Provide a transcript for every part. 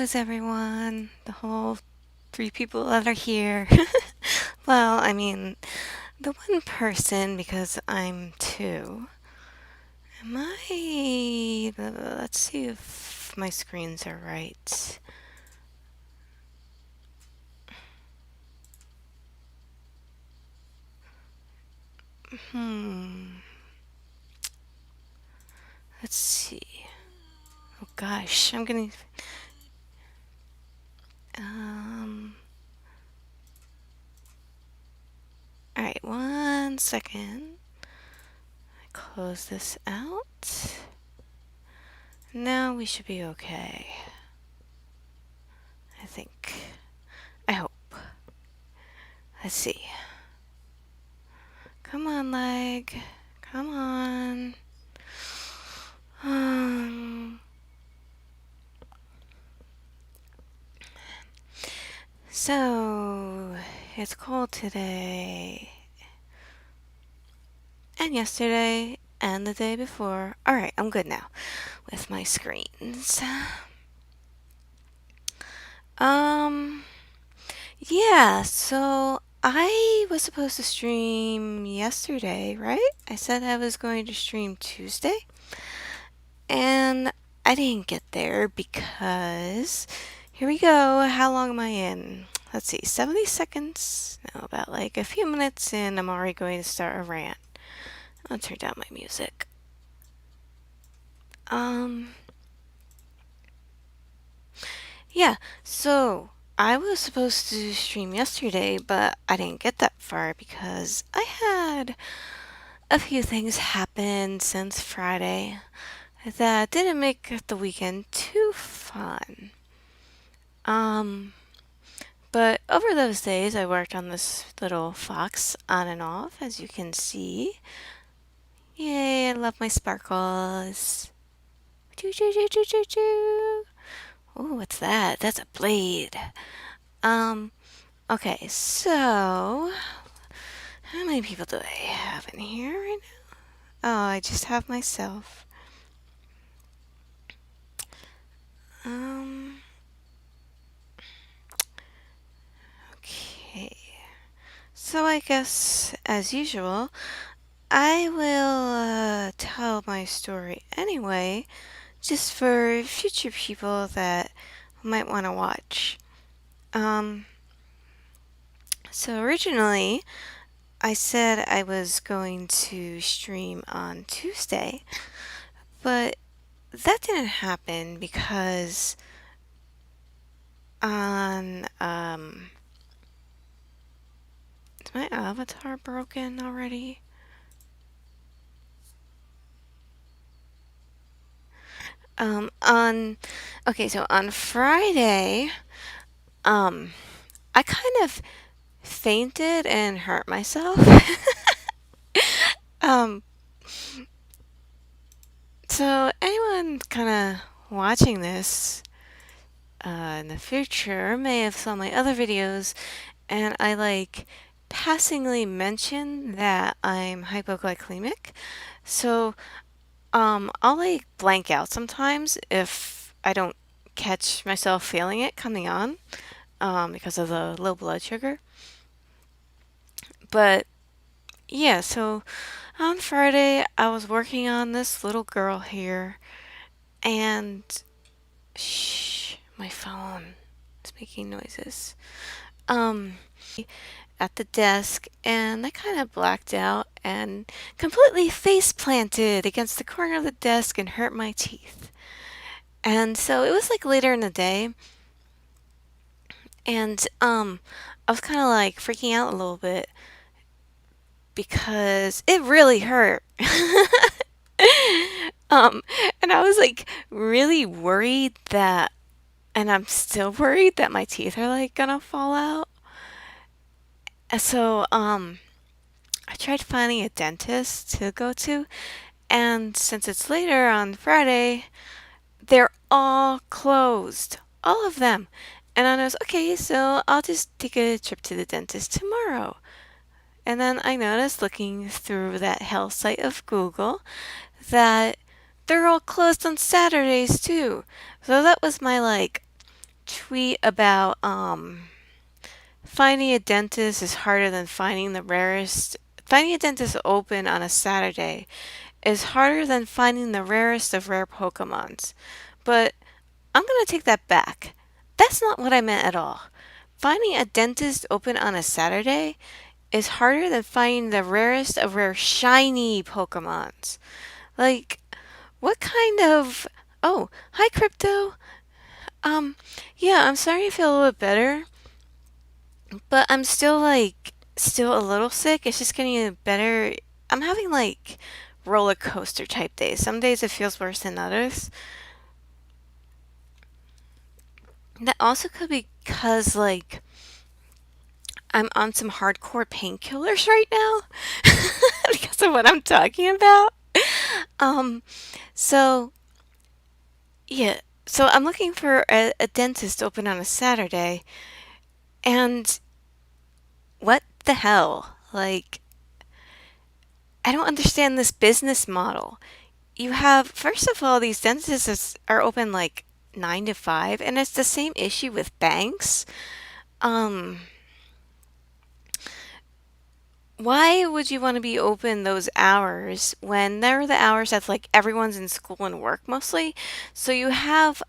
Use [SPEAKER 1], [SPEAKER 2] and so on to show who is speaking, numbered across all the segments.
[SPEAKER 1] is everyone? The whole three people that are here. Well, I mean, the one person because I'm two. Am I? Let's see if my screens are right. Hmm. Let's see. Oh gosh, I'm gonna. Um. All right, 1 second. Close this out. Now we should be okay. I think. I hope. Let's see. Come on, leg. Come on. So, it's cold today. And yesterday. And the day before. Alright, I'm good now with my screens. Um, yeah, so I was supposed to stream yesterday, right? I said I was going to stream Tuesday. And I didn't get there because here we go. How long am I in? Let's see, 70 seconds. No, about like a few minutes in, I'm already going to start a rant. I'll turn down my music. Yeah, so I was supposed to stream yesterday, but I didn't get that far because I had a few things happen since Friday that didn't make the weekend too fun. But over those days, I worked on this little fox on and off, as you can see. Yay, I love my sparkles. Choo choo choo choo choo choo. Oh, what's that? That's a blade. Um, okay, so how many people do I have in here right now? Oh, I just have myself. Um, okay. So I guess, as usual, I will tell my story anyway, just for future people that might want to watch. So originally, I said I was going to stream on Tuesday, but that didn't happen because on, is my avatar broken already? Okay, so on Friday, I kind of fainted and hurt myself. um, so anyone kind of watching this in the future may have saw my other videos, and I like passingly mention that I'm hypoglycemic. So I'll like blank out sometimes if I don't catch myself feeling it coming on because of the low blood sugar. But yeah, so on Friday I was working on this little girl here, and shh, my phone is making noises. Um, at the desk, and I kind of blacked out and completely face planted against the corner of the desk and hurt my teeth. And so it was like later in the day, and I was kind of like freaking out a little bit because it really hurt. um, and I was like really worried that, and I'm still worried that my teeth are like gonna fall out. And so, I tried finding a dentist to go to, and since it's later on Friday, they're all closed. All of them. And I was, okay, so I'll just take a trip to the dentist tomorrow. And then I noticed looking through that health site of Google that they're all closed on Saturdays too. So that was my like tweet about finding a dentist is harder than finding the rarest. Finding a dentist open on a Saturday is harder than finding the rarest of rare Pokemons. But I'm going to take that back. That's not what I meant at all. Finding a dentist open on a Saturday is harder than finding the rarest of rare shiny Pokemons. Like, what kind of. Oh, hi, Crypto. Yeah, I'm starting to feel a little bit better, but I'm still still a little sick. It's just getting better. I'm having roller coaster type days. Some days it feels worse than others. That also could be because I'm on some hardcore painkillers right now because of what I'm talking about. Um, so yeah, so I'm looking for a dentist open on a Saturday, and what the hell? I don't understand this business model. You have, first of all, these dentists are open 9 to 5, and it's the same issue with banks. Um, why would you want to be open those hours when they're the hours that's everyone's in school and work mostly? So you have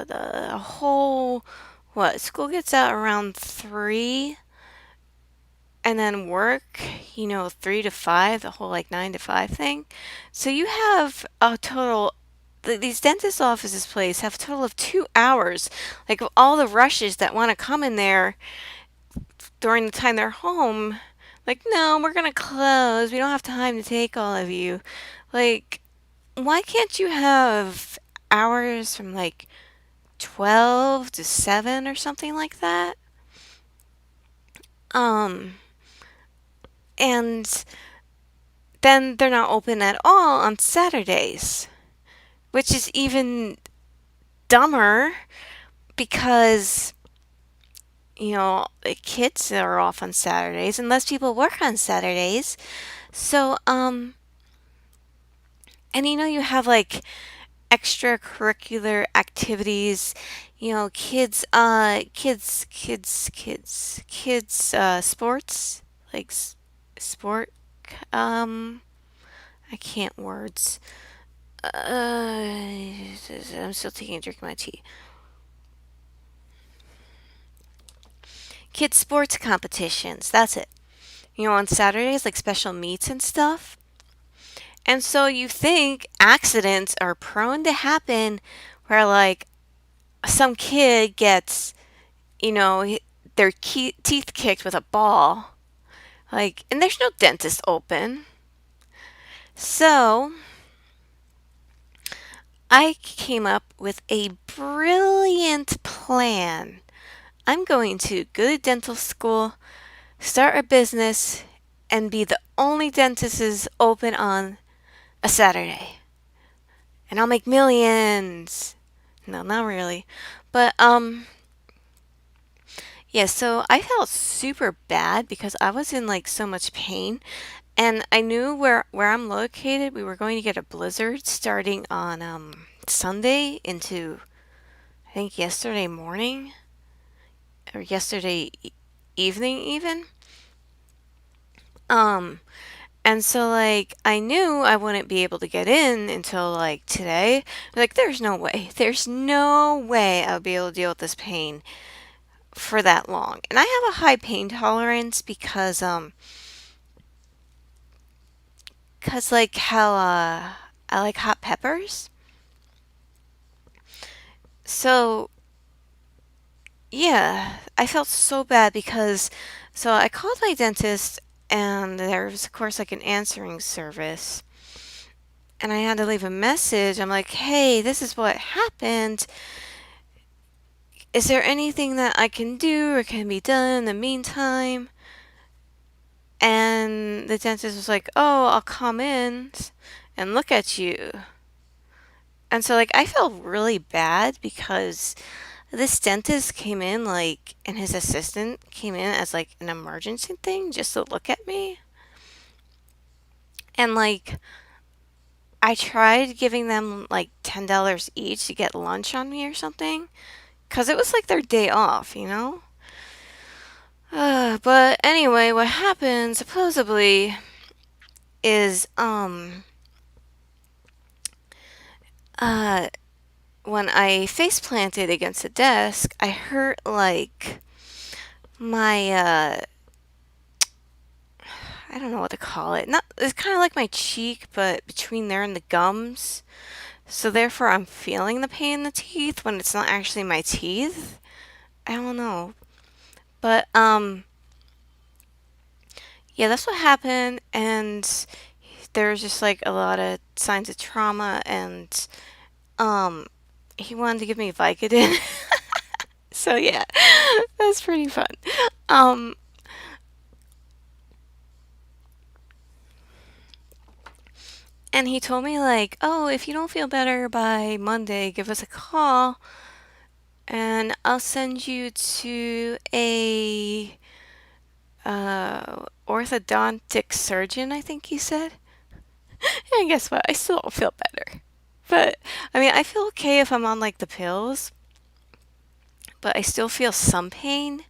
[SPEAKER 1] the whole what school gets out around 3, and then work, 3 to 5, the whole 9 to 5 thing. So you have a total. These dentist offices place have a total of 2 hours, of all the rushes that want to come in there during the time they're home. No, we're gonna close. We don't have time to take all of you. Like, why can't you have hours from 12 to 7 or something like that? Um, and then they're not open at all on Saturdays, which is even dumber because, the kids are off on Saturdays and less people work on Saturdays. So, and you have extracurricular activities, sports, sport, um, I can't words. I'm still taking a drink of my tea. Kids sports competitions. That's it. On Saturdays, special meets and stuff. And so you think accidents are prone to happen where some kid gets, their teeth kicked with a ball. And there's no dentist open. So I came up with a brilliant plan. I'm going to go to dental school, start a business, and be the only dentist open on a Saturday. And I'll make millions. No, not really. But yeah, so I felt super bad because I was in so much pain, and I knew where I'm located. We were going to get a blizzard starting on Sunday into I think yesterday morning or yesterday evening even. Um and so I knew I wouldn't be able to get in until today. There's no way. There's no way I would be able to deal with this pain for that long. And I have a high pain tolerance because how I like hot peppers. So yeah, I felt so bad because so I called my dentist, and there was of course an answering service, and I had to leave a message. I'm like, "Hey, this is what happened. Is there anything that I can do or can be done in the meantime?" And the dentist was like, "Oh, I'll come in and look at you." And so I felt really bad because this dentist came in and his assistant came in as an emergency thing just to look at me. And I tried giving them like $10 each to get lunch on me or something, because it was like their day off, you know? But anyway, what happened supposedly is, uh, when I face planted against the desk, I hurt like my, I don't know what to call it. Not, it's kind of like my cheek, but between there and the gums. So therefore, I'm feeling the pain in the teeth when it's not actually my teeth. I don't know. But, yeah, that's what happened. And there was just like a lot of signs of trauma. And, um, he wanted to give me Vicodin. So, yeah, that's pretty fun. Um, and he told me, like, oh, if you don't feel better by Monday, give us a call and I'll send you to a orthodontic surgeon, I think he said. And guess what? I still don't feel better. But I mean, I feel okay if I'm on like the pills, but I still feel some pain.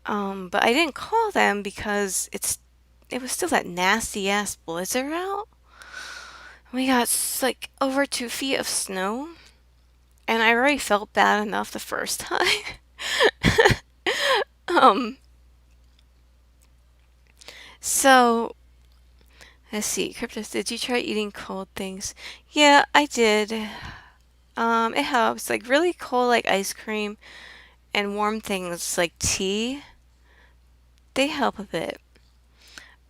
[SPEAKER 1] But I didn't call them because it was still that nasty ass blizzard out. We got like over 2 feet of snow, and I already felt bad enough the first time. um, so let's see, Cryptos, did you try eating cold things? Yeah, I did. It helps. Like really cold, like ice cream, and warm things like tea. They help a bit.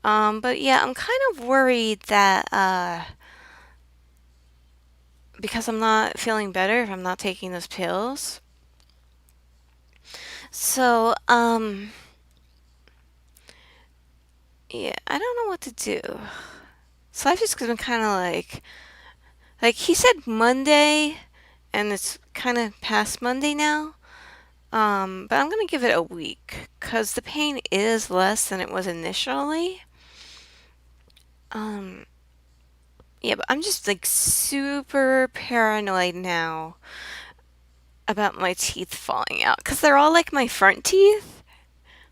[SPEAKER 1] But yeah, I'm kind of worried that because I'm not feeling better if I'm not taking those pills. So yeah, I don't know what to do. So I've just been kind of like he said Monday, and it's kind of past Monday now. But I'm gonna give it a week because the pain is less than it was initially. Um, yeah, but I'm just like super paranoid now about my teeth falling out because they're all like my front teeth.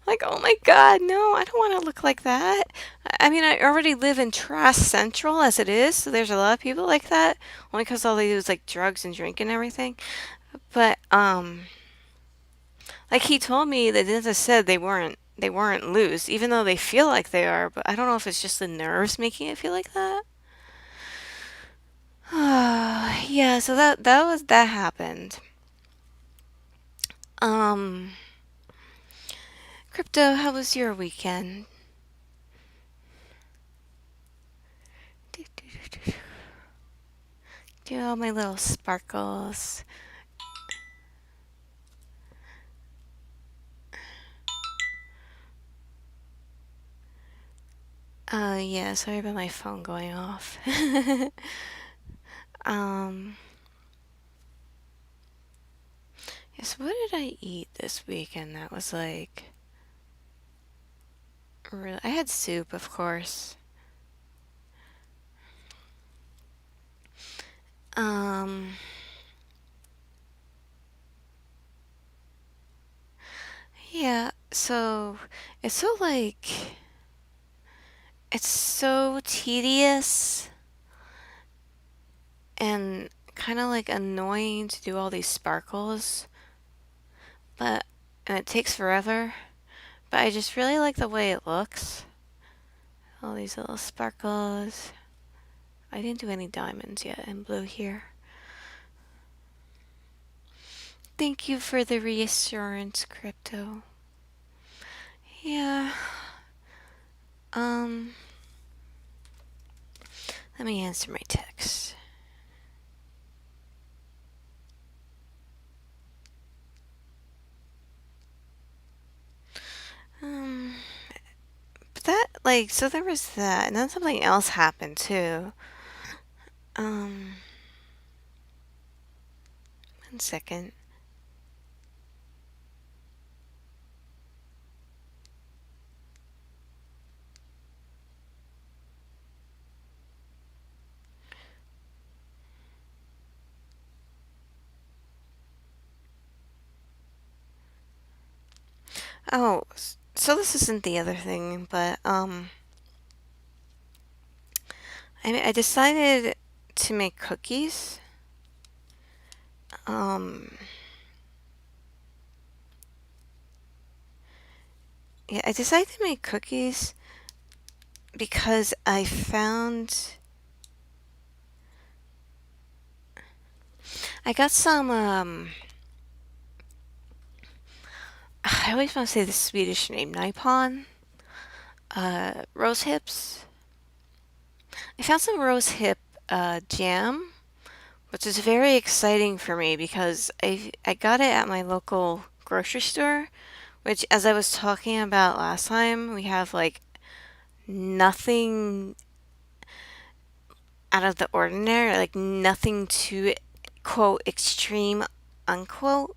[SPEAKER 1] Like, oh my God, no, I don't want to look like that. I mean, I already live in Trash Central as it is, so there's a lot of people like that, only because all they do is like drugs and drink and everything. But like he told me, the dentist said they weren't loose, even though they feel like they are. But I don't know if it's just the nerves making it feel like that. Yeah, so that happened. Um, Crypto, how was your weekend? Do all my little sparkles. Yeah, sorry about my phone going off. um, yes, what did I eat this weekend that was like really? I had soup, of course. Um, yeah, so it's so like it's so tedious and kind of like annoying to do all these sparkles, but and it takes forever, but I just really like the way it looks. All these little sparkles. I didn't do any diamonds yet in blue here. Thank you for the reassurance, Crypto. Yeah. Um, let me answer my text. Um, but that, like, so there was that, and then something else happened too. Um, 1 second. Oh, so this isn't the other thing, but I decided to make cookies. Um, yeah, I decided to make cookies because I got some I always want to say the Swedish name, Nipon, rose hips. I found some rose hip jam, which is very exciting for me because I got it at my local grocery store, which, as I was talking about last time, we have like nothing out of the ordinary, like nothing too quote extreme unquote.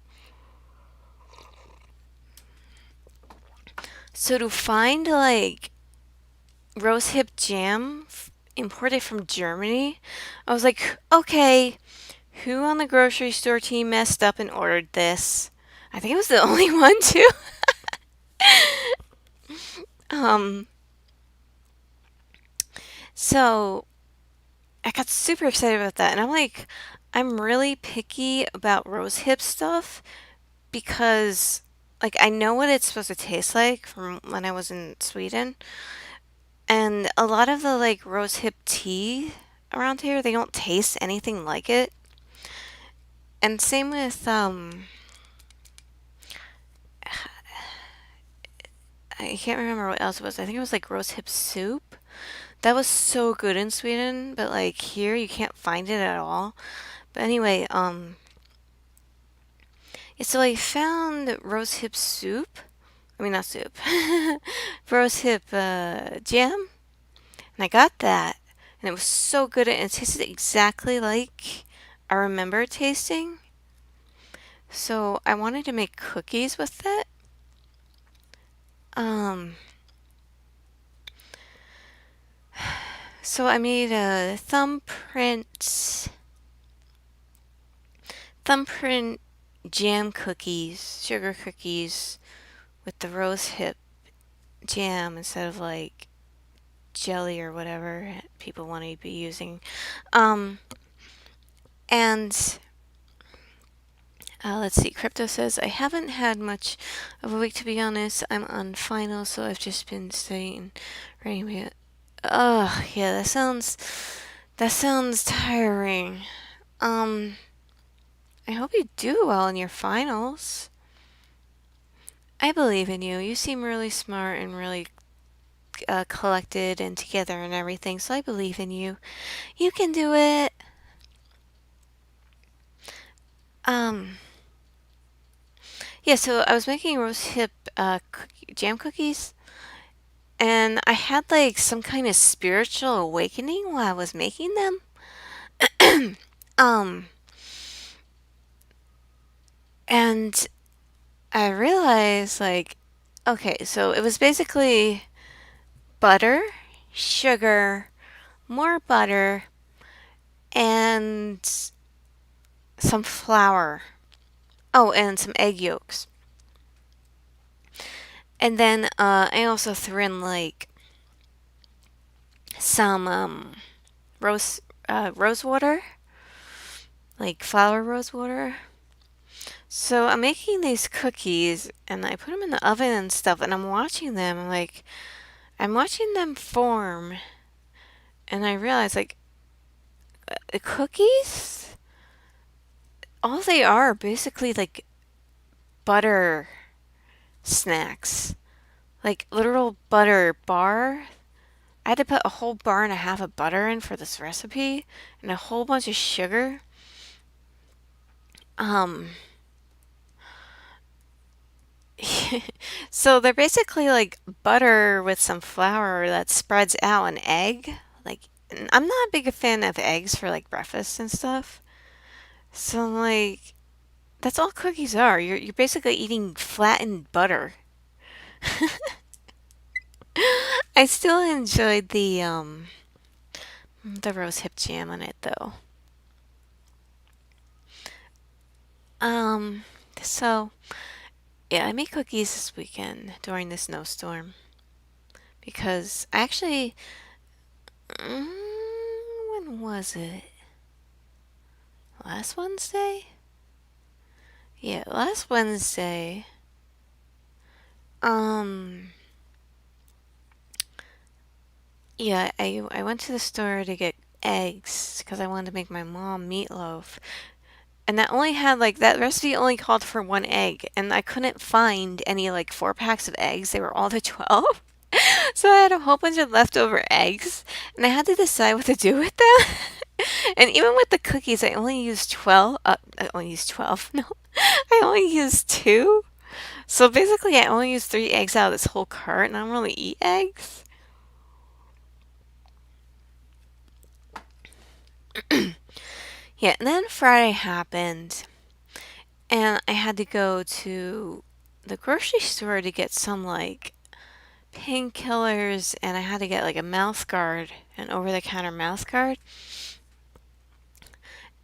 [SPEAKER 1] So to find like rosehip jam imported from Germany, I was like, okay, who on the grocery store team messed up and ordered this? I think it was the only one too. Um, so I got super excited about that, and I'm like, I'm really picky about rosehip stuff because like I know what it's supposed to taste like from when I was in Sweden, and a lot of the like rosehip tea around here, they don't taste anything like it. And same with I can't remember what else it was. I think it was like rosehip soup. That was so good in Sweden, but like here you can't find it at all. But anyway, yeah, so I found rosehip soup. I mean not soup. Rosehip jam, and I got that, and it was so good, and it tasted exactly like I remember it tasting. So I wanted to make cookies with it. Um, so I made a thumbprint jam cookies, sugar cookies with the rose hip jam instead of like jelly or whatever people want to be using. Um, and let's see. Crypto says I haven't had much of a week to be honest. I'm on finals, so I've just been studying, writing. Oh yeah, that sounds tiring. Um, I hope you do well in your finals. I believe in you. You seem really smart and really collected and together and everything, so I believe in you. You can do it. Um, yeah, so I was making rose hip jam cookies, and I had like some kind of spiritual awakening while I was making them. Um, and I realized like, okay, so it was basically butter, sugar, more butter, and some flour. Oh, and some egg yolks. And then I also threw in like some rose rose water, like flour rose water. So I'm making these cookies and I put them in the oven and stuff, and I'm watching them. I'm watching them form, and I realize like the cookies, all they are basically like butter snacks, like literal butter bar. I had to put a whole bar and a half of butter in for this recipe and a whole bunch of sugar. Um, so they're basically like butter with some flour that spreads out an egg. Like, and I'm not a big fan of eggs for like breakfast and stuff. So like, that's all cookies are. You're basically eating flattened butter. I still enjoyed the rose hip jam on it though. Um, so Yeah, I made cookies this weekend during the snowstorm because I actually, when was it? Last Wednesday? Yeah, last Wednesday. Um, yeah, I went to the store to get eggs because I wanted to make my mom meatloaf. And that only had like that recipe only called for one egg, and I couldn't find any like 4 packs of eggs. They were all the 12. So I had a whole bunch of leftover eggs, and I had to decide what to do with them. And even with the cookies, I only used 12. I only used 12. No, I only used two. So basically, I only used 3 eggs out of this whole cart, and I don't really eat eggs. Yeah, and then Friday happened, and I had to go to the grocery store to get some like painkillers, and I had to get like a mouth guard, an over the counter mouth guard.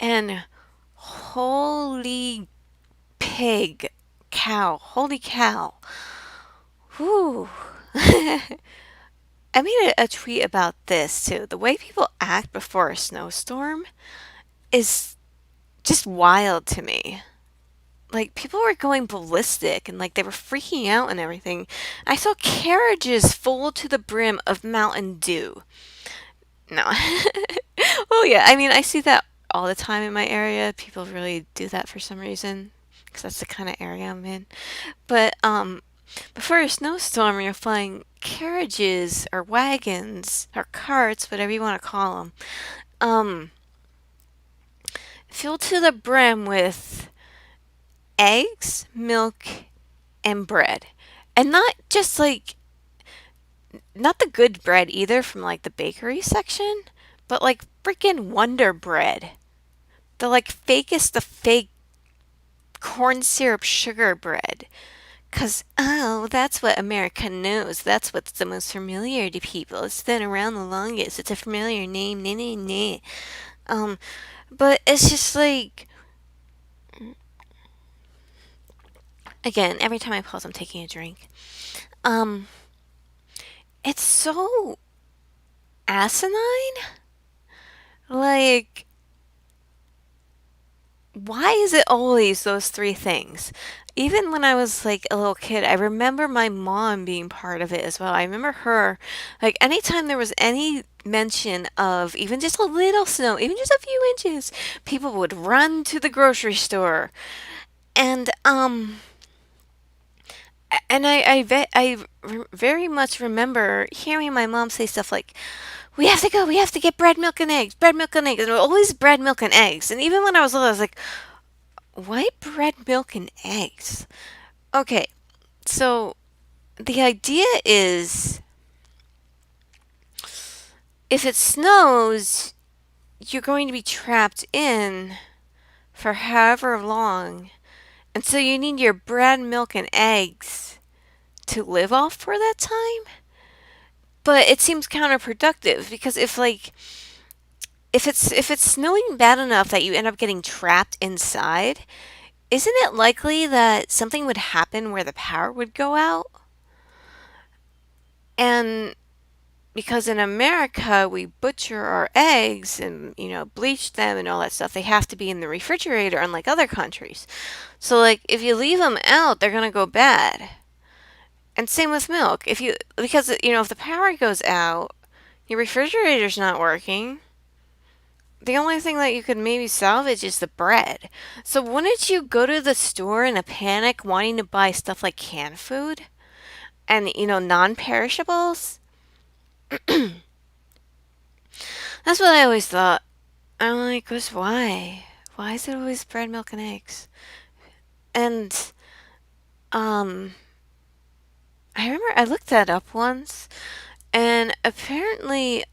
[SPEAKER 1] And holy pig, holy cow. Whew. I made a tweet about this too. The way people act before a snowstorm is just wild to me. Like, people were going ballistic and like they were freaking out and everything. I saw carriages full to the brim of Mountain Dew. No. Well, yeah, I mean, I see that all the time in my area. People really do that for some reason because that's the kind of area I'm in. But before a snowstorm, you're flying carriages or wagons or carts, whatever you want to call them, um, filled to the brim with eggs, milk, and bread. And not just like, not the good bread either from like the bakery section, but like freaking Wonder Bread. The like fakest the fake corn syrup sugar bread. Because, oh, that's what America knows. That's what's the most familiar to people. It's been around the longest. It's a familiar name. Nah, nah, nah. Um, but it's just like, again, every time I pause, I'm taking a drink. Um, it's so asinine. Like, why is it always those three things? Even when I was like a little kid, I remember my mom being part of it as well. I remember her, like, anytime there was any mention of even just a little snow, even just a few inches, people would run to the grocery store. And, very much remember hearing my mom say stuff like, we have to go, we have to get bread, milk, and eggs. And always bread, milk, and eggs. And even when I was little, I was like, why bread, milk, and eggs? Okay, so the idea is if it snows, you're going to be trapped in for however long. And so you need your bread, milk, and eggs to live off for that time. But it seems counterproductive because if it's snowing bad enough that you end up getting trapped inside, isn't it likely that something would happen where the power would go out? And because in America we butcher our eggs and bleach them and all that stuff, they have to be in the refrigerator unlike other countries. So like if you leave them out, they're going to go bad. And same with milk. If the power goes out, your refrigerator's not working. The only thing that you could maybe salvage is the bread. So wouldn't you go to the store in a panic wanting to buy stuff like canned food and non-perishables? That's what I always thought. I'm like, "Cause why? Why is it always bread, milk, and eggs?" And um, I remember I looked that up once, and apparently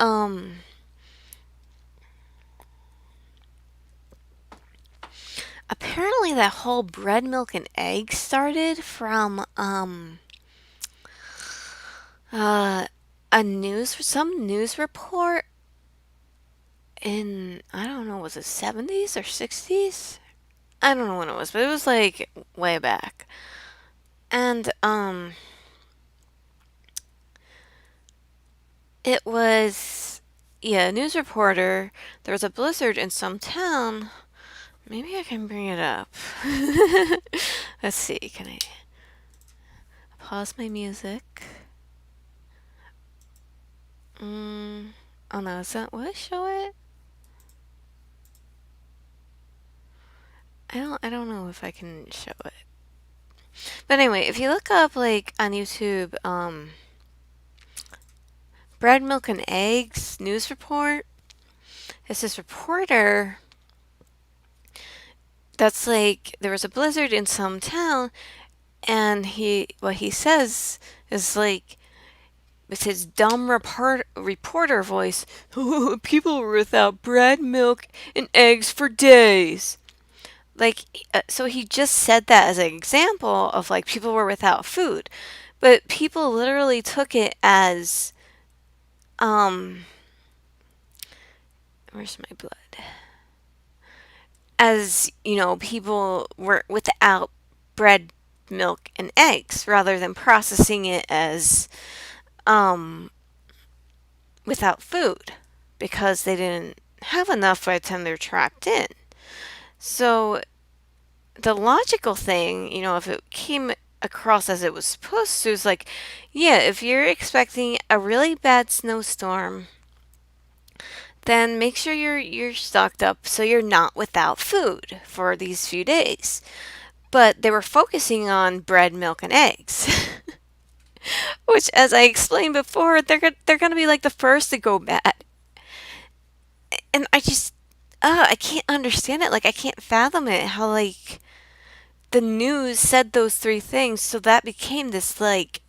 [SPEAKER 1] that whole bread, milk, and eggs started from uh some news report in, I don't know, was it 70s or 60s? I don't know when it was, but it was like way back. And it was, yeah, a news reporter. There was a blizzard in some town. Maybe I can bring it up. Let's see. Can I pause my music? Oh no, is that, will it show it? I don't know if I can show it. But anyway, if you look up like on YouTube, bread, milk, and eggs news report, it's this reporter that's like there was a blizzard in some town, and what he says is like with his dumb reporter voice, people were without bread, milk, and eggs for days. Like, so he just said that as an example of like people were without food, but people literally took it as, um, where's my blood? As, people were without bread, milk, and eggs rather than processing it as, um, without food because they didn't have enough by the time they're trapped in. So the logical thing, if it came across as it was supposed to, is like, yeah, if you're expecting a really bad snowstorm, then make sure you're stocked up so you're not without food for these few days. But they were focusing on bread, milk, and eggs. Which, as I explained before, they're gonna be like the first to go bad. And I can't understand it. Like I can't fathom it. How like the news said those three things, so that became this like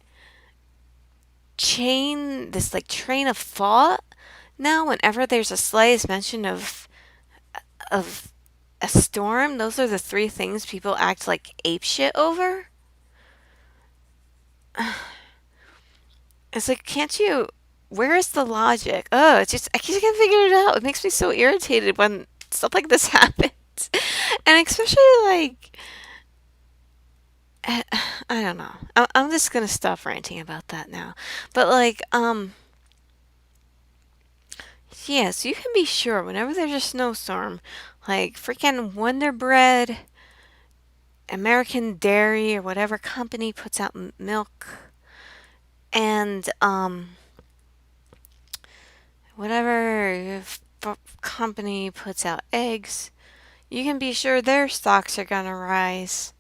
[SPEAKER 1] train of thought. Now, whenever there's a slightest mention of a storm, those are the three things people act like ape shit over. It's like, can't you? Where is the logic? Oh, it's just I can't figure it out. It makes me so irritated when stuff like this happens, and especially like I don't know. I'm just gonna stop ranting about that now. But like, yeah, so you can be sure whenever there's a snowstorm, like freaking Wonder Bread, American Dairy, or whatever company puts out milk, and whatever company puts out eggs, you can be sure their stocks are gonna rise.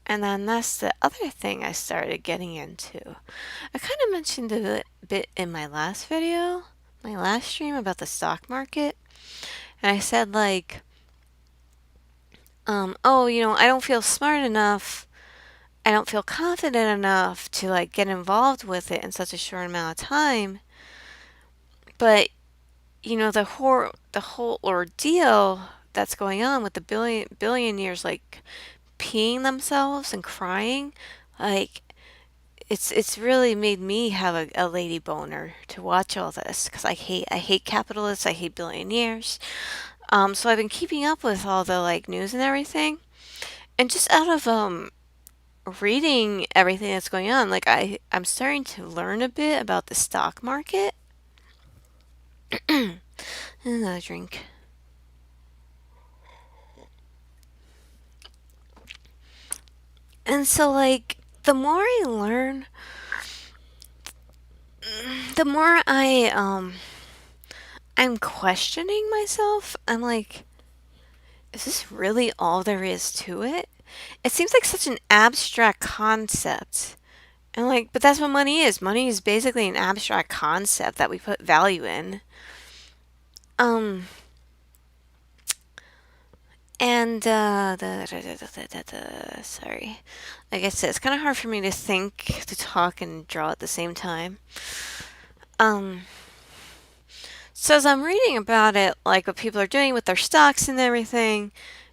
[SPEAKER 1] And then that's the other thing I started getting into. I kind of mentioned it a bit in my last video, my last stream about the stock market. And I said, like, oh, I don't feel smart enough. I don't feel confident enough to, like, get involved with it in such a short amount of time. But, the whole ordeal that's going on with the billionaires, like, peeing themselves and crying, like, it's really made me have a lady boner to watch all this because I hate capitalists, I hate billionaires. So I've been keeping up with all the like news and everything, and just out of reading everything that's going on, like I'm starting to learn a bit about the stock market. Another drink. And so like the more I learn, the more I'm questioning myself. I'm like, is this really all there is to it? It seems like such an abstract concept. And like, but that's what money is. Money is basically an abstract concept that we put value in. Um, and sorry, like I said, it's kind of hard for me to think, to talk, and draw at the same time. Um, so as I'm reading about it, like what people are doing with their stocks and everything,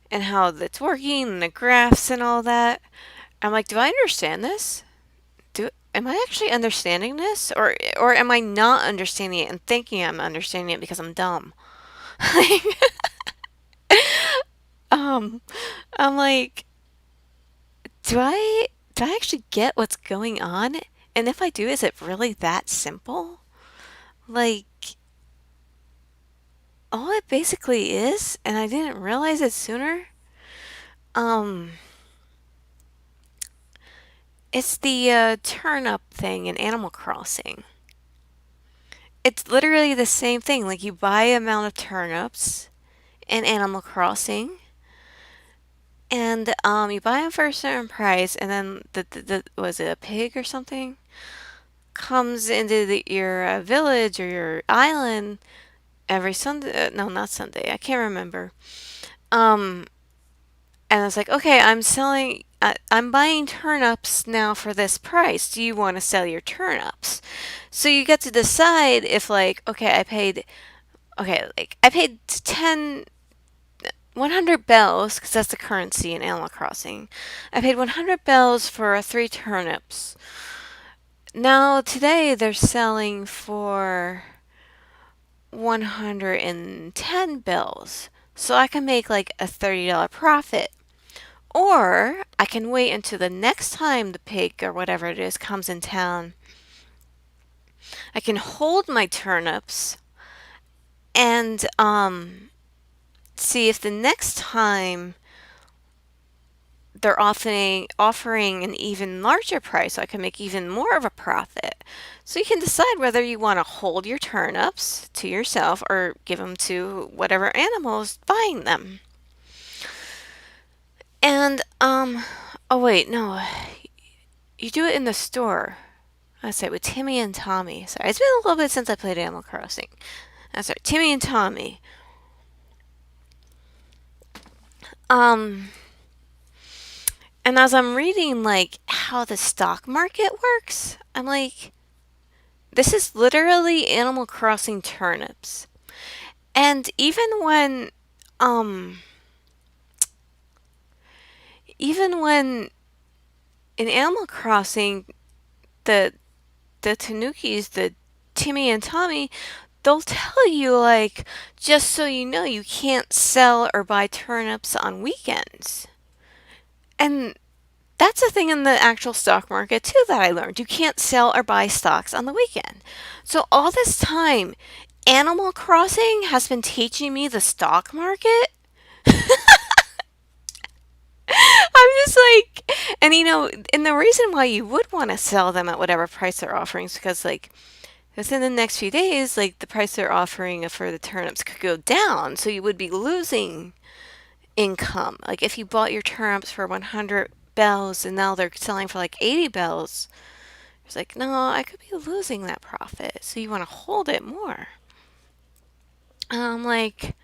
[SPEAKER 1] and how it's working, and the graphs and all that, I'm like, do I understand this? Am I actually understanding this, or am I not understanding it and thinking I'm understanding it because I'm dumb? um, I'm like, do I actually get what's going on? And if I do, is it really that simple? Like, all it basically is, and I didn't realize it sooner, um, it's the turnip thing in Animal Crossing. It's literally the same thing. Like, you buy an amount of turnips in Animal Crossing, and you buy them for a certain price, and then was it a pig or something? Comes into your village or your island every Sunday. No, not Sunday. I can't remember. Um, and I was like, okay, I'm buying turnips now for this price. Do you want to sell your turnips? So you get to decide if, like, like, I paid 100 bells, because that's the currency in Animal Crossing. I paid 100 bells for three turnips. Now, today they're selling for 110 bells. So I can make like a $30 profit. Or I can wait until the next time the pig or whatever it is comes in town. I can hold my turnips and see if the next time they're offering an even larger price, so I can make even more of a profit. So you can decide whether you want to hold your turnips to yourself or give them to whatever animal is buying them. And oh wait, no, you do it in the store. I say with Timmy and Tommy. Sorry, it's been a little bit since I played Animal Crossing. That's right, Timmy and Tommy. Um, and as I'm reading like how the stock market works, I'm like, this is literally Animal Crossing turnips. And um, even when in Animal Crossing, the Tanukis, the Timmy and Tommy, they'll tell you like, just so you know, you can't sell or buy turnips on weekends. And that's a thing in the actual stock market too that I learned. You can't sell or buy stocks on the weekend. So all this time, Animal Crossing has been teaching me the stock market. I'm just like, and and the reason why you would want to sell them at whatever price they're offering is because, like, within the next few days, like, the price they're offering for the turnips could go down. So you would be losing income. Like, if you bought your turnips for 100 bells and now they're selling for like 80 bells, it's like, no, I could be losing that profit. So you want to hold it more. Like,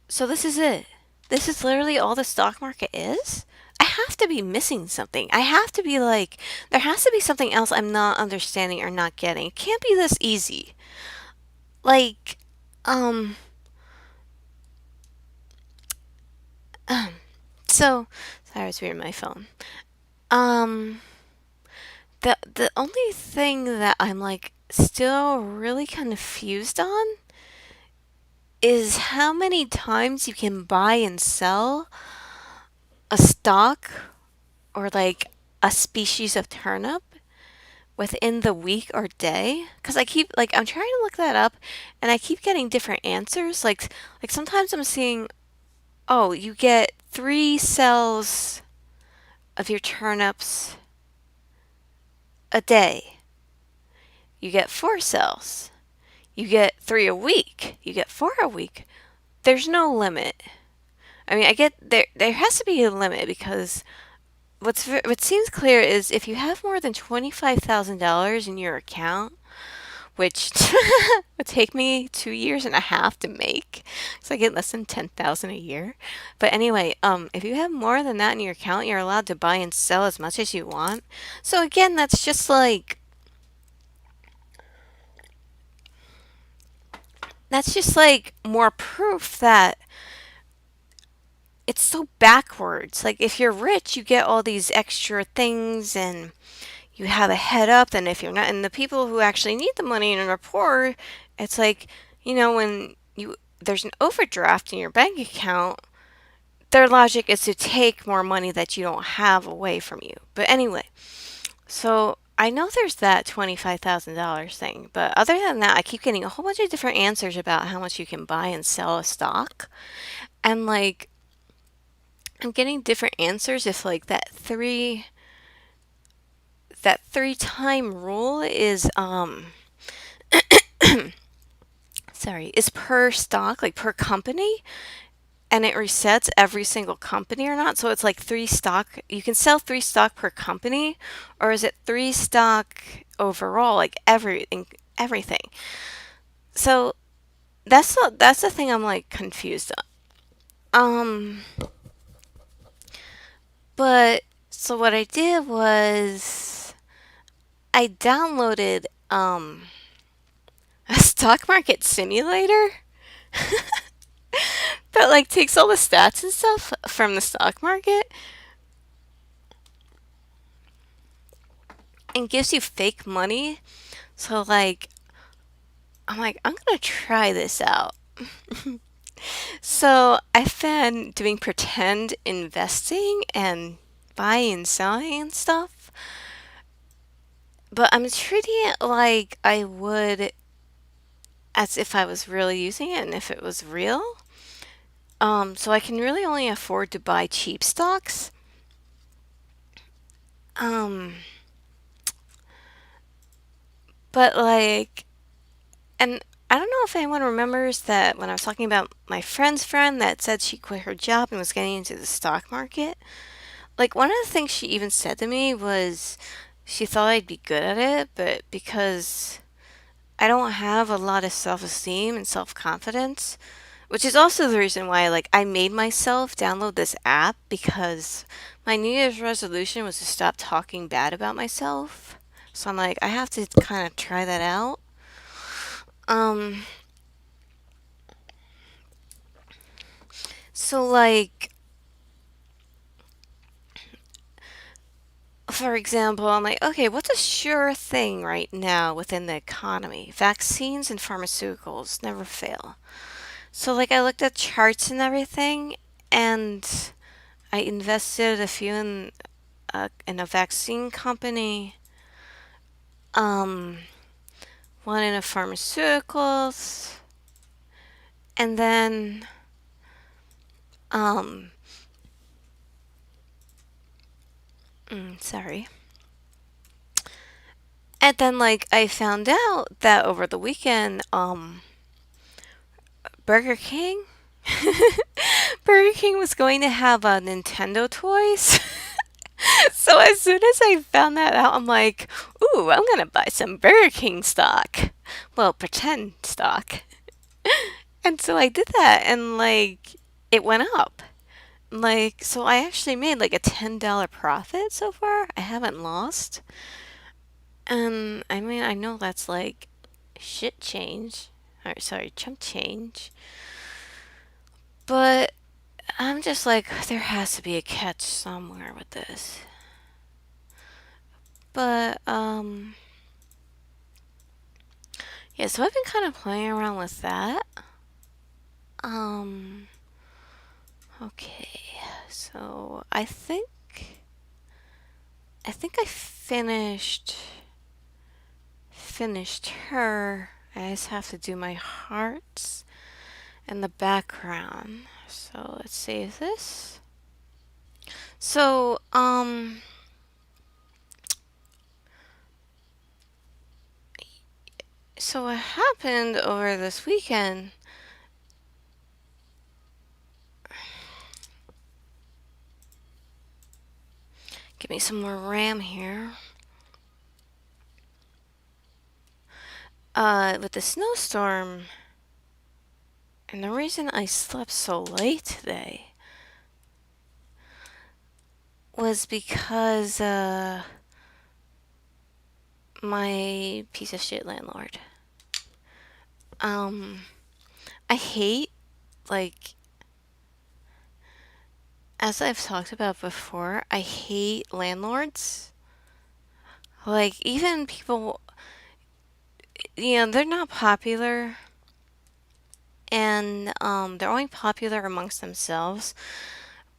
[SPEAKER 1] so this is it. This is literally all the stock market is? I have to be missing something. I have to be like, there has to be something else I'm not understanding or not getting. It can't be this easy. Like, um, um so, sorry, I was reading my phone. Um, the only thing that I'm like still really confused on is how many times you can buy and sell a stock or like a species of turnip within the week or day, because I'm trying to look that up and I keep getting different answers. Like sometimes I'm seeing, oh, you get 3 cells of your turnips a day. You get 4 cells. You get 3 a week. You get 4 a week. There's no limit. I mean, I get there has to be a limit because what seems clear is if you have more than $25,000 in your account, which would take me 2 years and a half to make, so I get less than 10,000 a year. But anyway, if you have more than that in your account, you're allowed to buy and sell as much as you want. So again, that's just like more proof that it's so backwards. Like if you're rich, you get all these extra things and you have a head up, and if you're not, and the people who actually need the money and are poor, it's like, when there's an overdraft in your bank account, their logic is to take more money that you don't have away from you. But anyway, so I know there's that $25,000 thing, but other than that, I keep getting a whole bunch of different answers about how much you can buy and sell a stock. And like, I'm getting different answers if like that three time rule is sorry, is per stock, like per company, and it resets every single company or not. So it's like three stock, you can sell three stock per company, or is it three stock overall, like everything. So that's the thing I'm like confused on. Um, but so what I did was I downloaded a stock market simulator that like takes all the stats and stuff from the stock market and gives you fake money. So like I'm like I'm gonna try this out. So I've been doing pretend investing and buying and selling and stuff, but I'm treating it like I would as if I was really using it and if it was real. So I can really only afford to buy cheap stocks. Um, but like, and I don't know if anyone remembers that when I was talking about my friend's friend that said she quit her job and was getting into the stock market. Like, one of the things she even said to me was she thought I'd be good at it, but because I don't have a lot of self esteem and self confidence, which is also the reason why, like, I made myself download this app because my New Year's resolution was to stop talking bad about myself. So I'm like, I have to kind of try that out. Um, so like, for example, I'm like, okay, what's a sure thing right now within the economy? Vaccines and pharmaceuticals never fail. So like, I looked at charts and everything, and I invested a few in a vaccine company, um, one in a pharmaceuticals, and then um, sorry. And then like I found out that over the weekend, Burger King, Burger King was going to have a Nintendo toys. So as soon as I found that out, I'm like, ooh, I'm gonna buy some Burger King stock. Well, pretend stock. And so I did that, and like it went up. Like, so I actually made like a $10 profit so far. I haven't lost. And I mean, I know that's like shit change. Or sorry, chump change. But I'm just like, there has to be a catch somewhere with this. But, yeah, so I've been kind of playing around with that. Um, okay. So I think I finished her. I just have to do my hearts and the background. So let's save this. So, so what happened over this weekend? Give me some more RAM here. With the snowstorm, and the reason I slept so late today was because, my piece of shit landlord. Um, I hate, like, as I've talked about before, I hate landlords. Like, even people, they're not popular, and, they're only popular amongst themselves.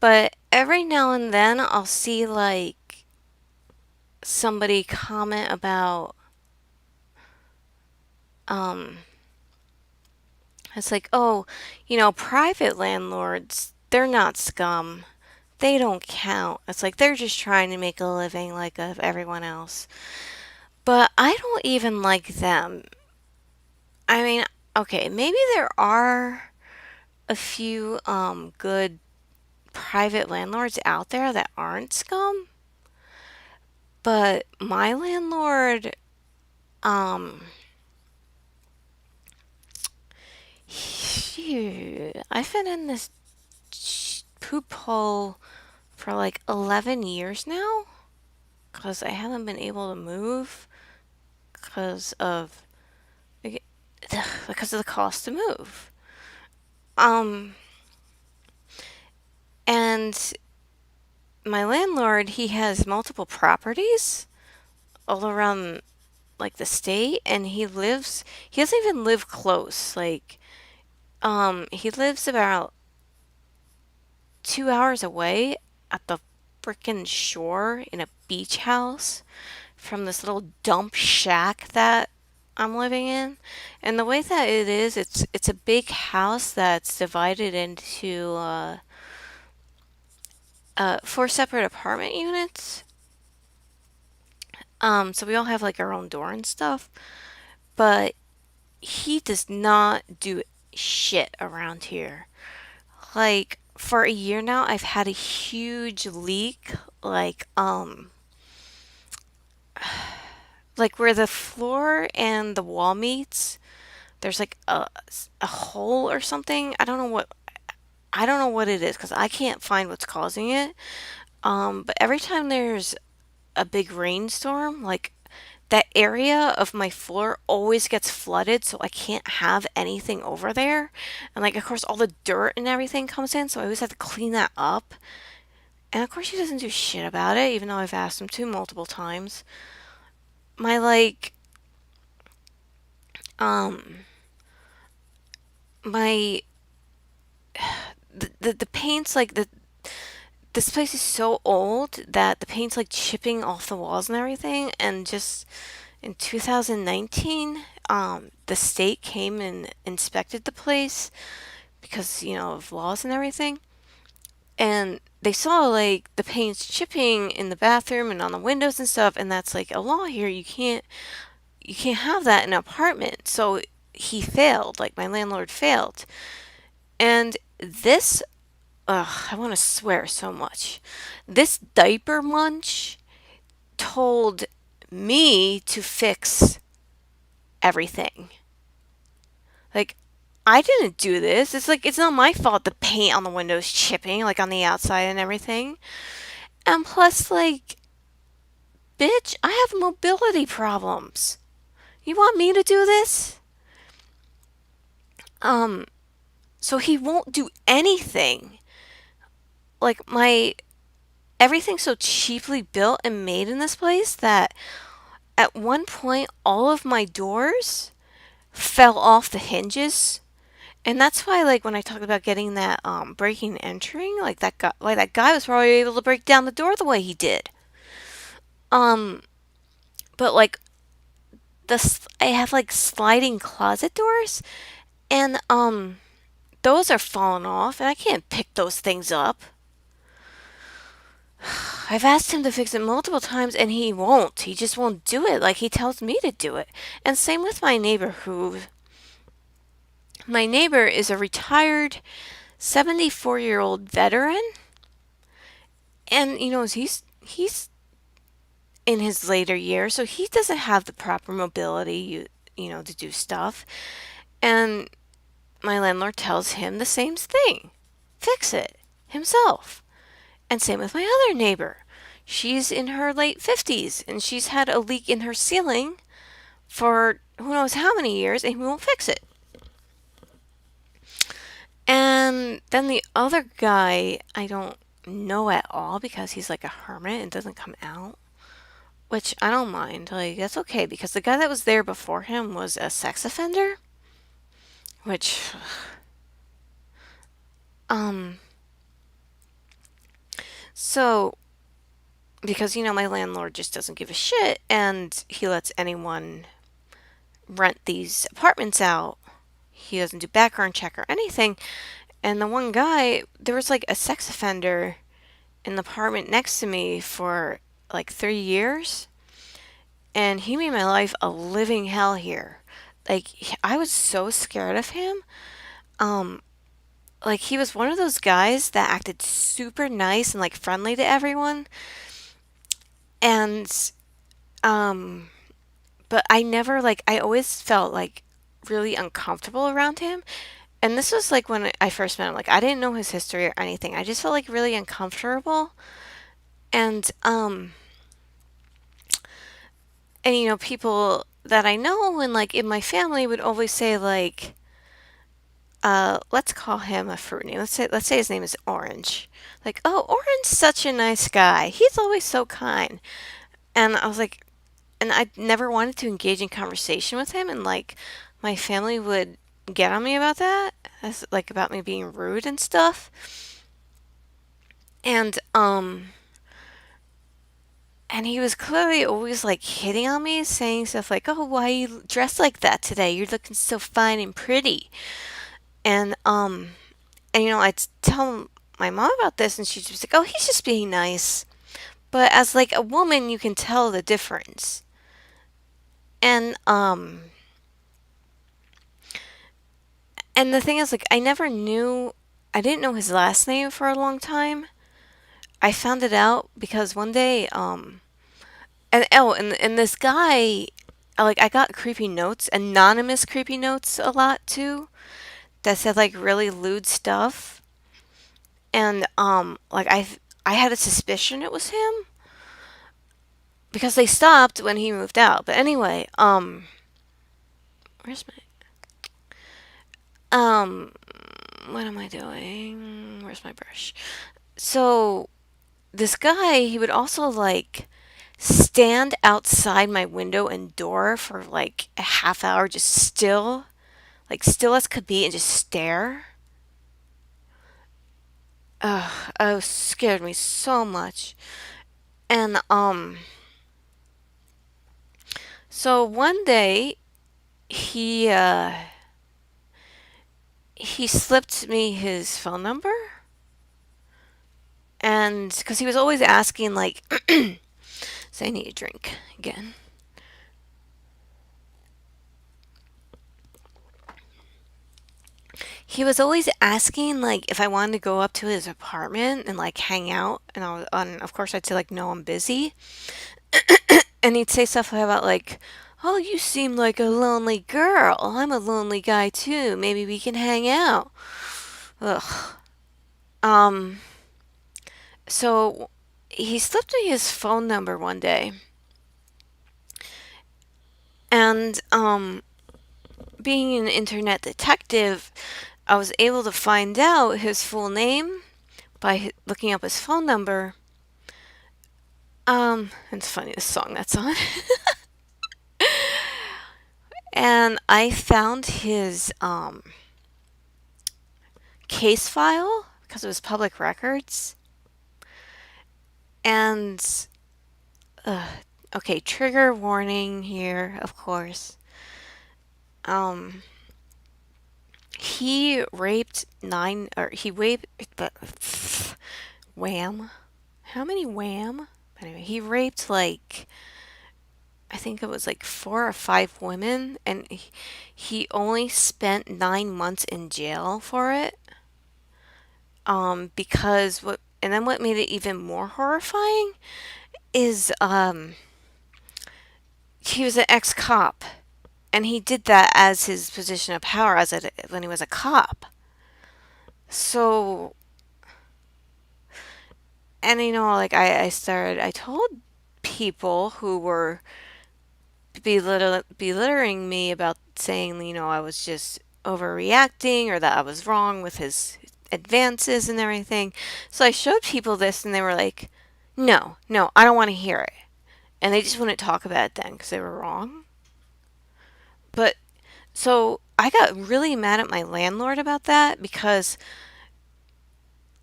[SPEAKER 1] But every now and then I'll see like somebody comment about um it's like, "Oh, private landlords, they're not scum. They don't count." It's like they're just trying to make a living like of everyone else. But I don't even like them. I mean, okay, maybe there are a few good private landlords out there that aren't scum, but my landlord, um, I've been in this poop hole for like 11 years now because I haven't been able to move because of because of the cost to move. Um, and my landlord, he has multiple properties all around like the state, and he doesn't even live close. Like, he lives about 2 hours away at the frickin' shore in a beach house from this little dump shack that I'm living in. And the way that it is, it's a big house that's divided into four separate apartment units. So we all have like our own door and stuff. But he does not do shit around here. Like for a year now, I've had a huge leak. Like where the floor and the wall meets, there's like a hole or something. I don't know what it is because I can't find what's causing it. But every time there's a big rainstorm, like that area of my floor always gets flooded, so I can't have anything over there. And like, of course, all the dirt and everything comes in, so I always have to clean that up. And of course, he doesn't do shit about it, even though I've asked him to multiple times. My like, um, my the paint's like the this place is so old that the paint's like chipping off the walls and everything. And just in 2019, the state came and inspected the place because, of laws and everything. And they saw like the paint's chipping in the bathroom and on the windows and stuff, and that's like a law here. You can't have that in an apartment. So he failed, like my landlord failed. And this I want to swear so much. This diaper munch told me to fix everything. Like, I didn't do this. It's like, it's not my fault the paint on the windows chipping, like on the outside and everything. And plus, like, bitch, I have mobility problems. You want me to do this? Um, so he won't do anything. Like, everything's so cheaply built and made in this place that at one point all of my doors fell off the hinges. And that's why, like, when I talked about getting that breaking and entering, that guy was probably able to break down the door the way he did. Um, but like I have like sliding closet doors, and those are falling off, and I can't pick those things up. I've asked him to fix it multiple times, and he won't. He just won't do it. Like he tells me to do it. And same with my neighbor, who my neighbor is a retired 74-year-old veteran, and he's in his later years, so he doesn't have the proper mobility, to do stuff. And my landlord tells him the same thing: fix it himself. And same with my other neighbor. She's in her late 50s, and she's had a leak in her ceiling for who knows how many years, and he won't fix it. And then the other guy, I don't know at all because he's like a hermit and doesn't come out, which I don't mind. Like, that's okay because the guy that was there before him was a sex offender, which, um, So, because, my landlord just doesn't give a shit and he lets anyone rent these apartments out. He doesn't do background check or anything. And the one guy, there was like a sex offender in the apartment next to me for like 3 years. And he made my life a living hell here. Like, I was so scared of him. Um, like, he was one of those guys that acted super nice and like friendly to everyone. And, um, but I never, like, I always felt like really uncomfortable around him. And this was like when I first met him. Like, I didn't know his history or anything. I just felt like really uncomfortable. And, people that I know and like in my family would always say like, let's call him a fruit name. Let's say his name is Orange. Like, oh, Orange, such a nice guy. He's always so kind. And I was like, and I never wanted to engage in conversation with him. And like, my family would get on me about that, as like about me being rude and stuff. And and he was clearly always like hitting on me, saying stuff like, "Oh, why you dressed like that today? You're looking so fine and pretty." And I'd tell my mom about this, and she'd just like, "Oh, he's just being nice." But as like a woman, you can tell the difference. And and the thing is, like, I didn't know his last name for a long time. I found it out because one day, and this guy, like, I got creepy notes, anonymous creepy notes a lot too, that said like really lewd stuff. And like I had a suspicion it was him because they stopped when he moved out. But anyway, where's um what am I doing? Where's my brush? So this guy, he would also like stand outside my window and door for like a half hour, just still, like still as could be, and just stare. Ugh, oh, scared me so much. And so one day he he slipped me his phone number, and because he was always asking like, so I need a drink again. He was always asking like if I wanted to go up to his apartment and like hang out, and of course I'd say like no, I'm busy. And he'd say stuff about like, oh, you seem like a lonely girl. I'm a lonely guy too. Maybe we can hang out. Ugh. Um. So he slipped me his phone number one day, and being an internet detective, I was able to find out his full name by looking up his phone number. It's funny the song that's on. And I found his case file because it was public records. And uh, okay, trigger warning here, of course. Um, he raped nine, or he raped, wham. How many wham? Anyway, he raped like, I think it was like 4 or 5 women, and he only spent 9 months in jail for it. Because and then what made it even more horrifying is, he was an ex-cop, and he did that as his position of power when he was a cop. So, and like I told people who were belittling me about saying, I was just overreacting or that I was wrong with his advances and everything. So I showed people this and they were like, no, no, I don't want to hear it. And they just wouldn't talk about it then because they were wrong. But so I got really mad at my landlord about that because,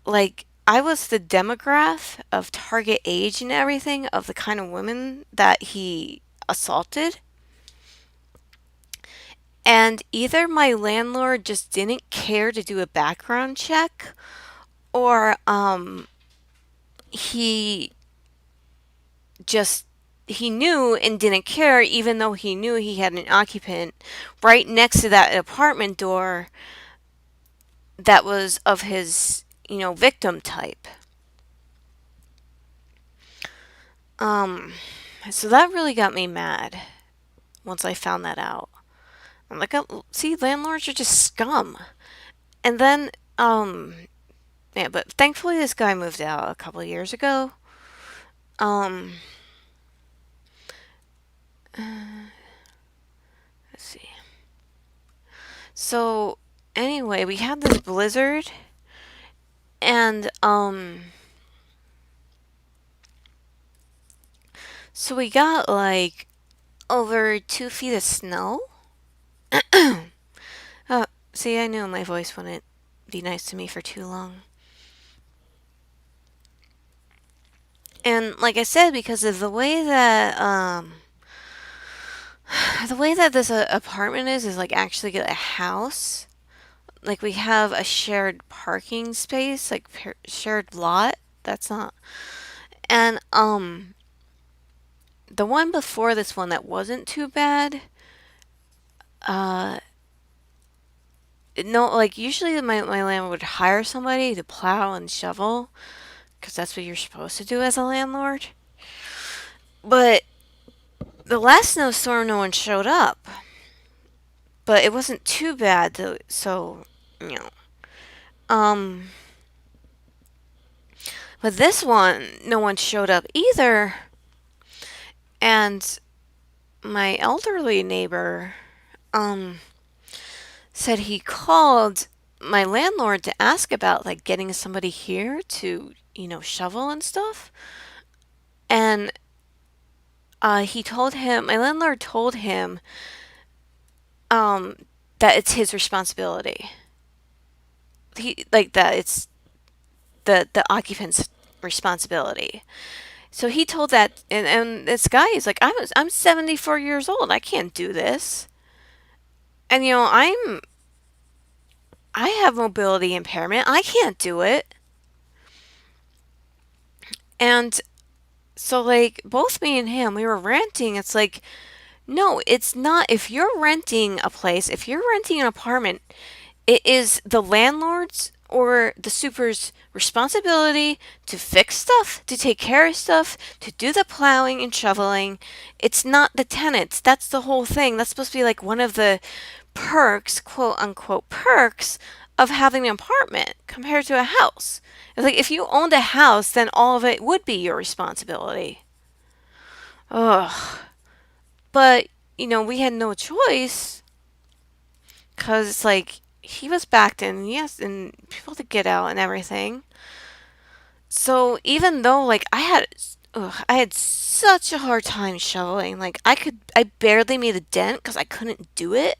[SPEAKER 1] like, I was the demographic of target age and everything of the kind of women that he assaulted. And either my landlord just didn't care to do a background check, or he just he knew and didn't care, even though he knew he had an occupant right next to that apartment door that was of his, victim type. Um, so that really got me mad once I found that out. I'm like, oh, see, landlords are just scum. And then, yeah, but thankfully this guy moved out a couple of years ago. Um, let's see. So anyway, we had this blizzard, and so we got like over 2 feet of snow. Oh, see, I knew my voice wouldn't be nice to me for too long. And like I said, because of the way that this apartment is like actually a house. Like we have a shared parking space, like shared lot. That's not. And the one before this one that wasn't too bad. Uh, no, like usually my landlord would hire somebody to plow and shovel because that's what you're supposed to do as a landlord. But the last snowstorm, no one showed up. But it wasn't too bad, though, so, you know. Um, but this one, no one showed up either. And my elderly neighbor, um, said he called my landlord to ask about, like, getting somebody here to, shovel and stuff. And, my landlord told him, um, that it's his responsibility. That it's the occupant's responsibility. So he told that, and this guy is like, I'm 74 years old. I can't do this. And I have mobility impairment. I can't do it. And so like both me and him, we were ranting. It's like, no, it's not. If you're renting a place, if you're renting an apartment, it is the landlord's or the super's responsibility to fix stuff, to take care of stuff, to do the plowing and shoveling. It's not the tenants. That's the whole thing. That's supposed to be like one of the perks, quote unquote perks, of having an apartment compared to a house. It's like if you owned a house, then all of it would be your responsibility. Ugh. But, we had no choice because it's like he was backed in, yes, and people to get out and everything. So even though like I had such a hard time shoveling. Like I barely made a dent because I couldn't do it.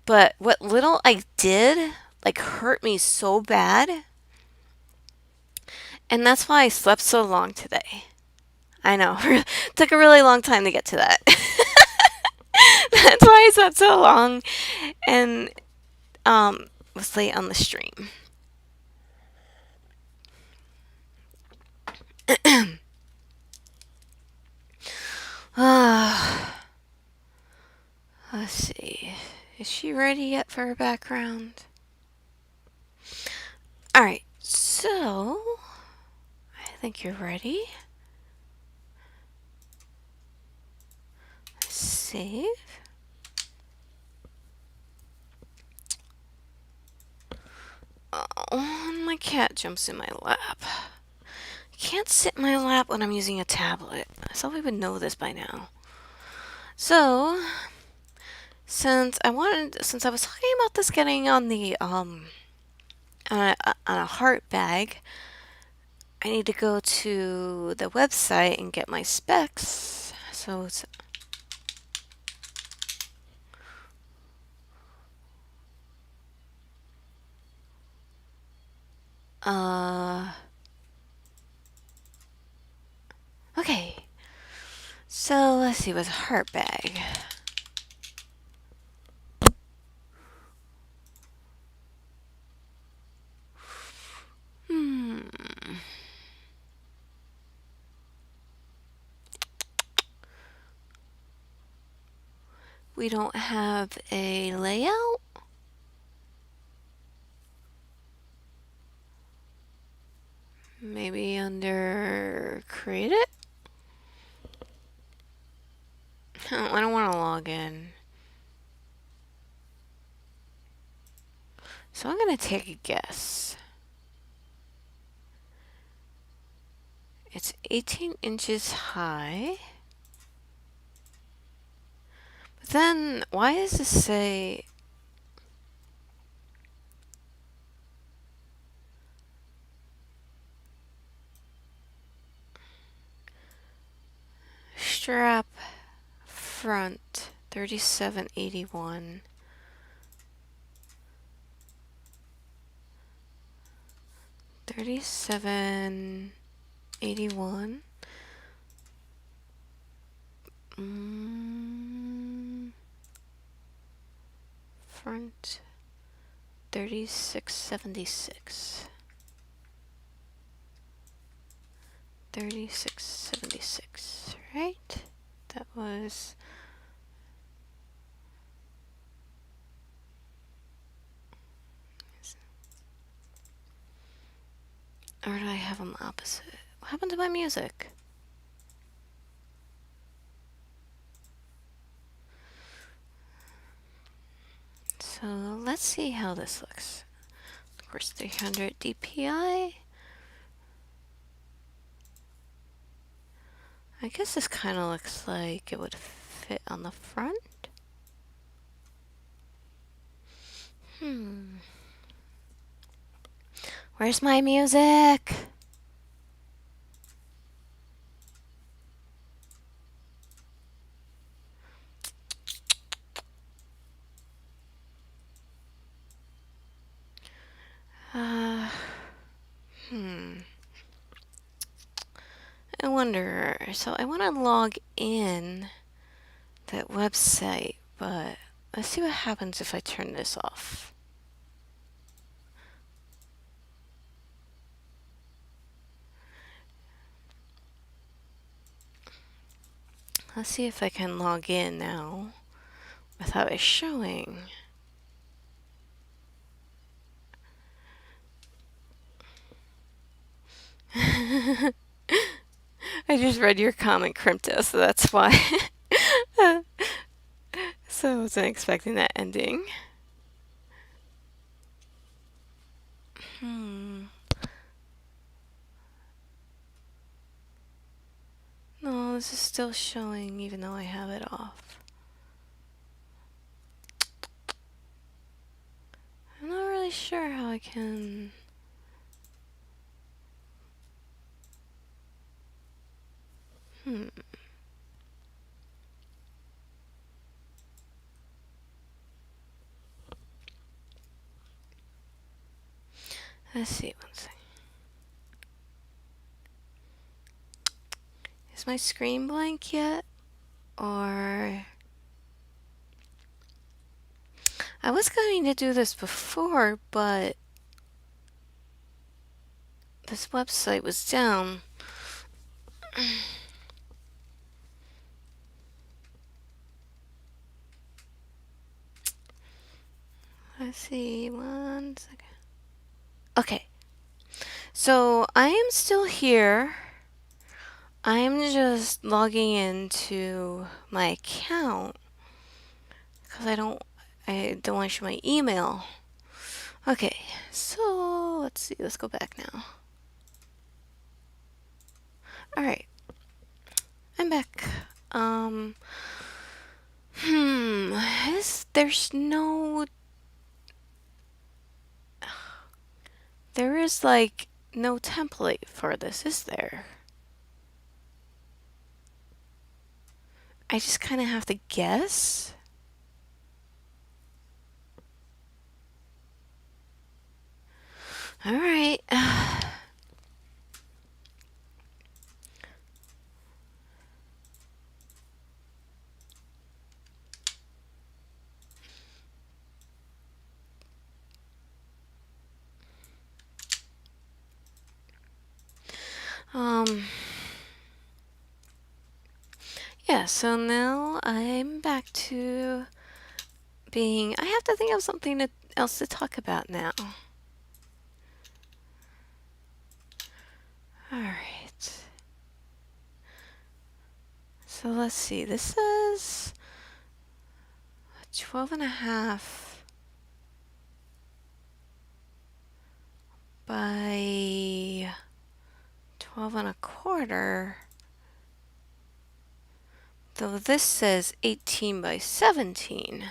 [SPEAKER 1] But what little I did like hurt me so bad, and that's why I slept so long today. I know, it took a really long time to get to that. That's why I slept so long, and was late on the stream. Let's see. Is she ready yet for her background? Alright, so I think you're ready. Save. Oh, my cat jumps in my lap. I can't sit in my lap when I'm using a tablet. I thought we would know this by now. So, since I was talking about this getting on the on a heart bag, I need to go to the website and get my specs. So it's Uh, okay. So let's see, with heart bag. Hmm. We don't have a layout? Maybe under create it? I don't want to log in. So I'm going to take a guess. It's 18 inches high. But then, why does this say strap front 3781? 3781. Front 3676. 3676, right? That was. Or do I have them opposite? What happened to my music? So let's see how this looks. Of course, 300 DPI. I guess this kind of looks like it would fit on the front. Where's my music? I wonder. So I want to log in that website, but let's see what happens if I turn this off. Let's see if I can log in now without it showing. I just read your comment, Crypto, so that's why. So I wasn't expecting that ending. No, this is still showing even though I have it off. I'm not really sure how I can. Let's see, one second. Is my screen blank yet? Or. I was going to do this before, but this website was down. Let's see, one second. Okay. So I am still here. I'm just logging into my account because I don't want to show my email. Okay, so let's see. Let's go back now. All right, I'm back. There is like no template for this, is there? I just kind of have to guess. All right. Um, yeah, so now I'm back to being. I have to think of something else to talk about now. Alright. So let's see. This is 12 and a half by 12 and a quarter. Though this says 18 by 17.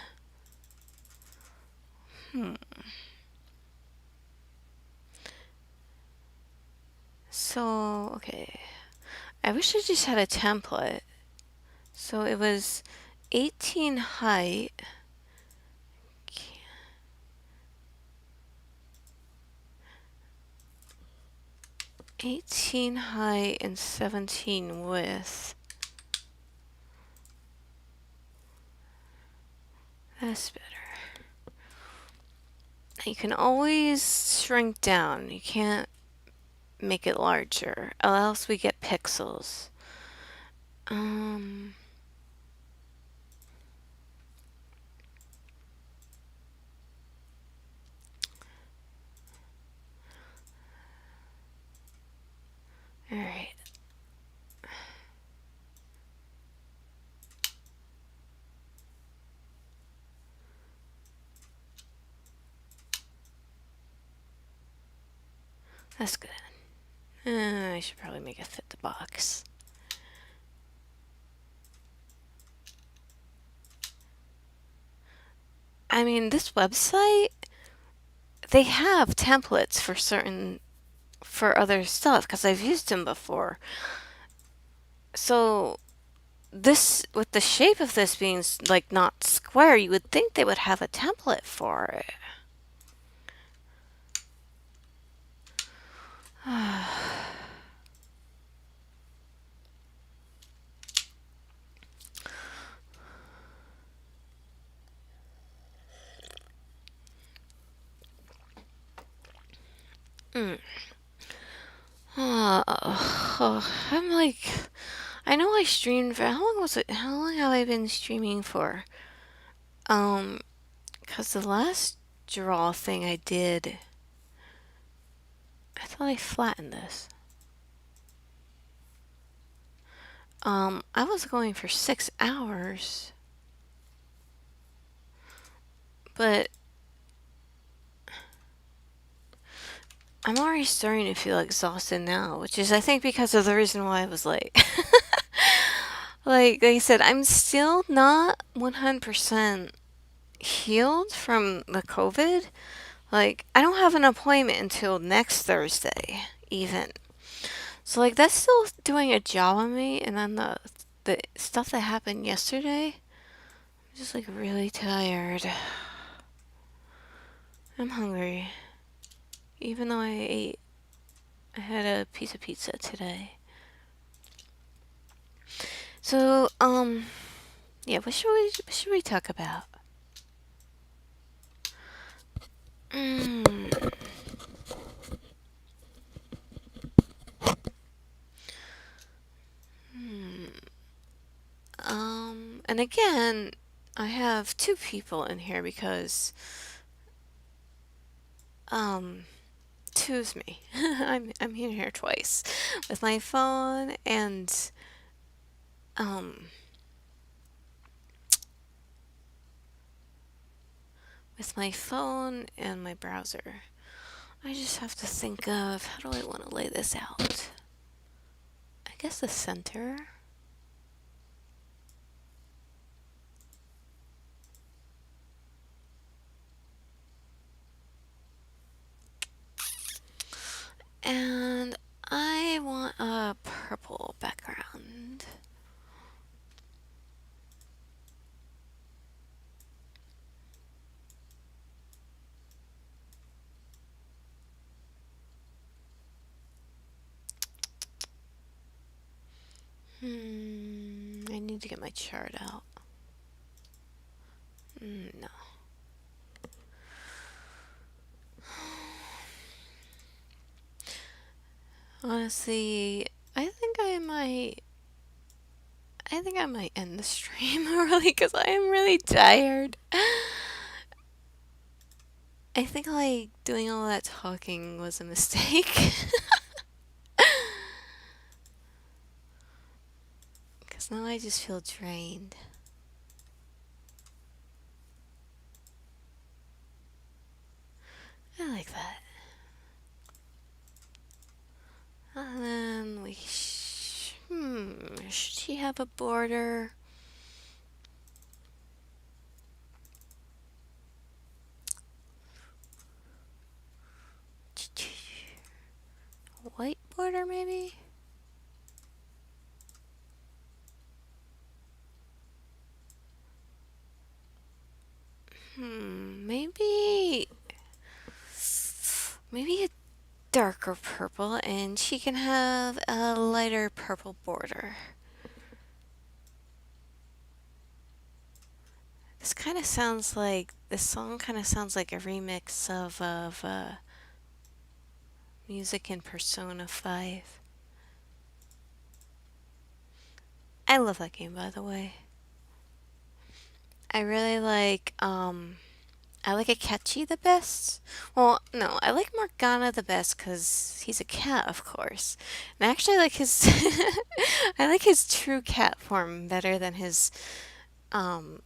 [SPEAKER 1] So, okay. I wish I just had a template. So it was 18 height. 18 height and 17 width. That's better. You can always shrink down. You can't make it larger, or else we get pixels. Alright. That's good. I should probably make it fit the box. I mean, this website, they have templates for other stuff, because I've used them before. So, this, with the shape of this being, like, not square, you would think they would have a template for it. I'm like, I know I streamed for, how long was it? How long have I been streaming for? Because the last draw thing I did, I thought I flattened this. I was going for 6 hours, but I'm already starting to feel exhausted now, which is, I think, because of the reason why I was late. Like I said, I'm still not 100% healed from the COVID. Like, I don't have an appointment until next Thursday, even. So, like, that's still doing a job on me. And then the stuff that happened yesterday, I'm just, like, really tired. I'm hungry. Even though I had a piece of pizza today. So, yeah, what should we talk about? And again, I have two people in here because, two's me. I'm in here twice with my phone and, with my phone and my browser. I just have to think of, how do I want to lay this out? I guess the center. And I want a purple background. I need to get my chart out. No. Honestly, I think I might end the stream early because I am really tired. I think like doing all that talking was a mistake. Because now I just feel drained. I like that. And then should he have a border? White border, maybe? Maybe. Maybe a darker purple, and she can have a lighter purple border. This song kind of sounds like a remix of music in Persona 5. I love that game, by the way. I really I like Akechi the best. Well, no, I like Morgana the best because he's a cat, of course. And I actually like his, I like his true cat form better than his, um,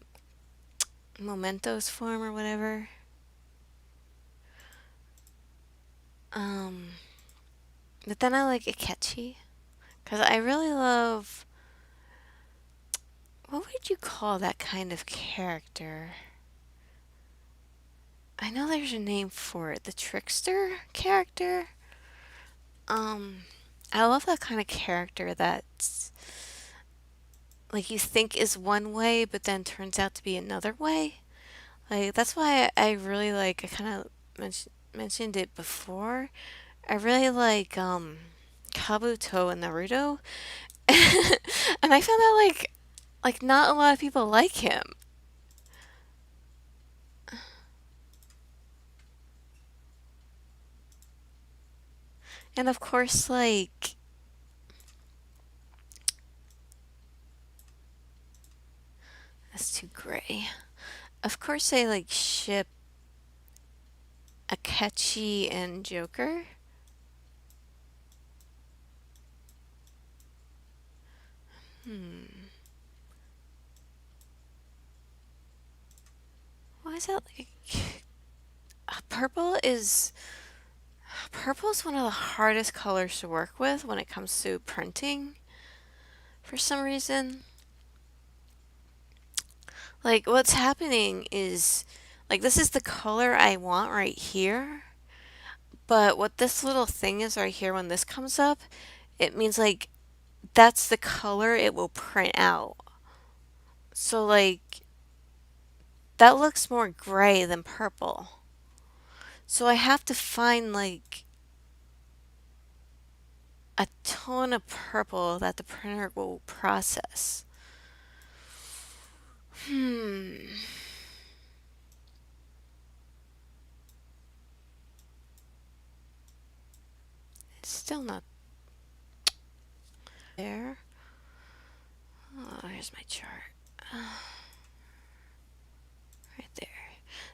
[SPEAKER 1] Mementos form or whatever. Um, but then I like Akechi because I really love, what would you call that kind of character? I know there's a name for it. The trickster character? Um, I love that kind of character that's like you think is one way, but then turns out to be another way. Like that's why I really like. I kind of mentioned it before. I really like Kabuto and Naruto, and I found out like not a lot of people like him. And of course, like that's too gray. Of course, I like ship Akechi and Joker. Hmm. Why is that like purple is purple is one of the hardest colors to work with when it comes to printing for some reason. Like what's happening is like this is the color I want right here, but what this little thing is right here when this comes up, it means like that's the color it will print out. So like that looks more gray than purple. So I have to find like a tone of purple that the printer will process. Hmm. It's still not there. Oh, here's my chart. Right there.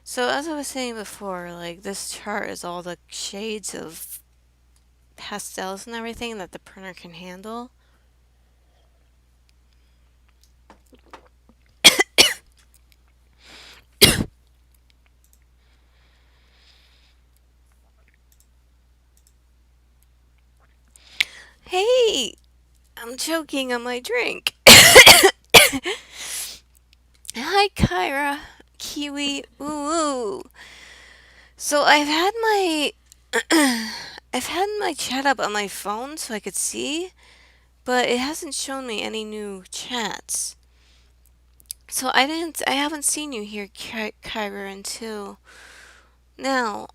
[SPEAKER 1] So as I was saying before, like this chart is all the shades of pastels and everything that the printer can handle. Hey, I'm choking on my drink. Hi, Kyra. Kiwi. Ooh. So I've had my chat up on my phone so I could see, but it hasn't shown me any new chats. So I haven't seen you here, Kyra, until now.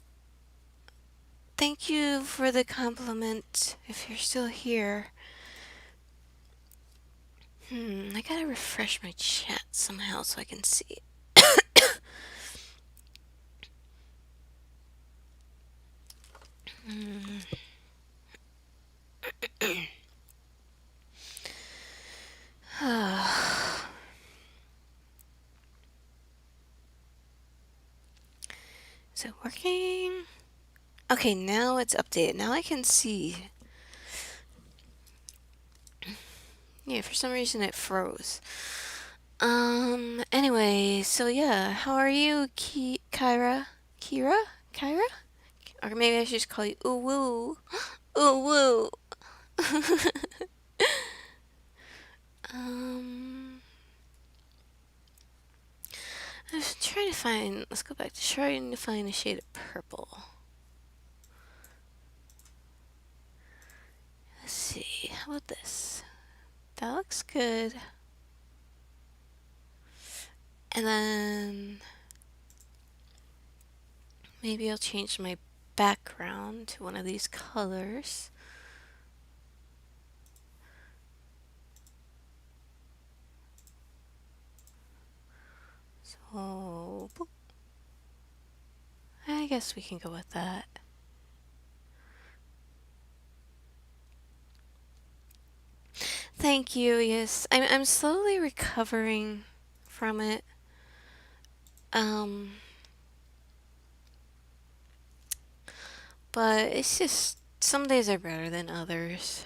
[SPEAKER 1] Thank you for the compliment if you're still here. I gotta refresh my chat somehow so I can see. Is it working? Okay, now it's updated. Now I can see. Yeah, for some reason it froze. Anyway, so yeah, how are you, Kyra? Kira? Kyra? Or maybe I should just call you Ooh Woo. Ooh Woo. um, I was trying to find, let's go back to trying to find a shade of purple. Let's see, how about this? That looks good. And then maybe I'll change my background to one of these colors. So, boop. I guess we can go with that. Thank you. Yes, I'm slowly recovering from it. Um, but it's just some days are better than others.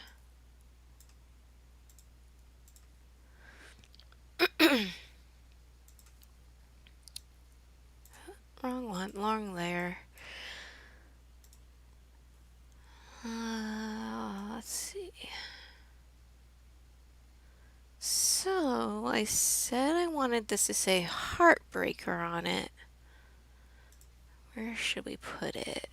[SPEAKER 1] Wrong one, wrong layer. Let's see. So I said I wanted this to say Heartbreaker on it. Where should we put it?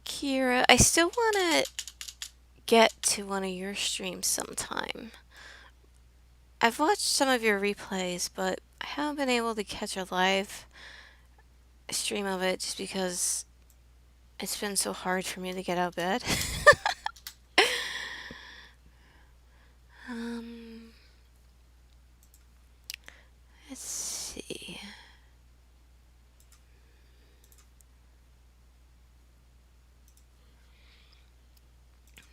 [SPEAKER 1] Kira, I still want to get to one of your streams sometime. I've watched some of your replays, but I haven't been able to catch a live stream of it just because it's been so hard for me to get out of bed. um, let's see.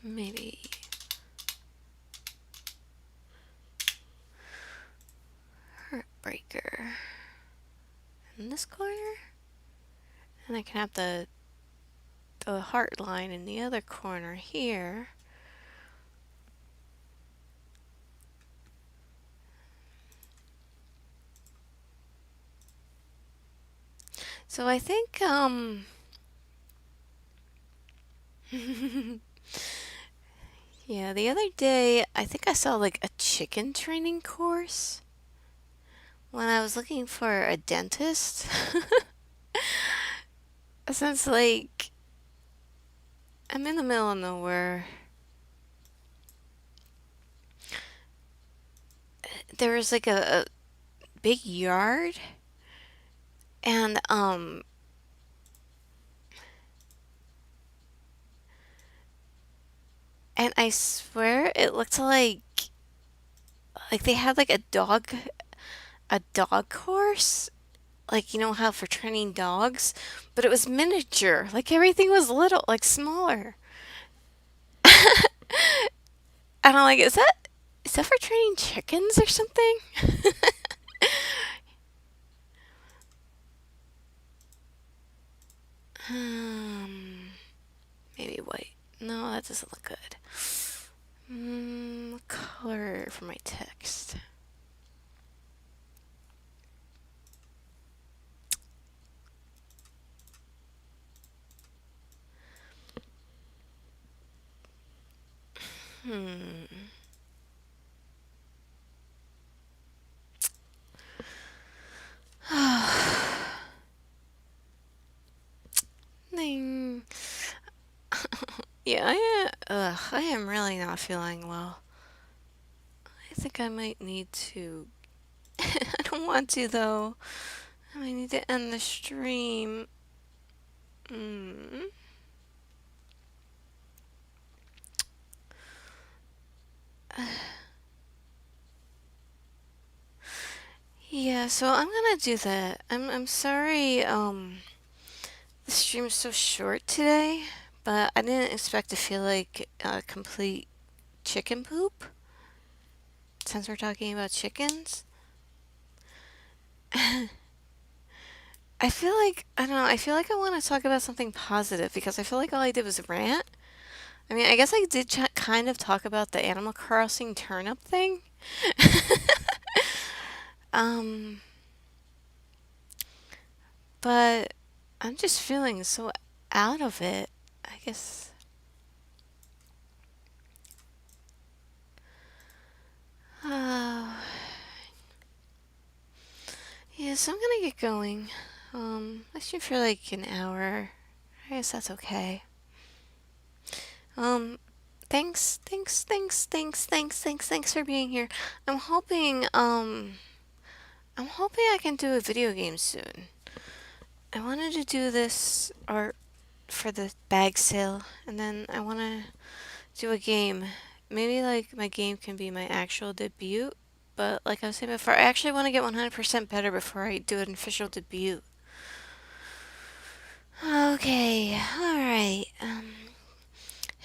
[SPEAKER 1] Maybe Heartbreaker in this corner, and I can have the heart line in the other corner here. So I think yeah, the other day I think I saw like a chicken training course when I was looking for a dentist. Since like I'm in the middle of nowhere, there was like a big yard, and I swear it looked like they had like a dog course, like you know how for training dogs, but it was miniature. Like everything was little, like smaller. And I'm like, is that for training chickens or something? um, maybe white. No, that doesn't look good. Color for my text. Hmm. Dang. Yeah, I am really not feeling well. I think I might need to. I don't want to though. I might need to end the stream. Hmm. Yeah, so I'm gonna do that. I'm sorry, the stream so short today, but I didn't expect to feel like complete chicken poop since we're talking about chickens. I feel like, I don't know, I feel like I want to talk about something positive because I feel like all I did was rant. I mean, I guess I did kind of talk about the Animal Crossing turnip thing. um, but I'm just feeling so out of it. I guess. Uh, yeah, so I'm gonna get going. I shoot for like an hour. I guess that's okay. Um, thanks for being here. I'm hoping, I'm hoping I can do a video game soon. I wanted to do this art for the bag sale, and then I want to do a game. Maybe like my game can be my actual debut, but like I was saying before, I actually want to get 100% better before I do an official debut. Okay, alright.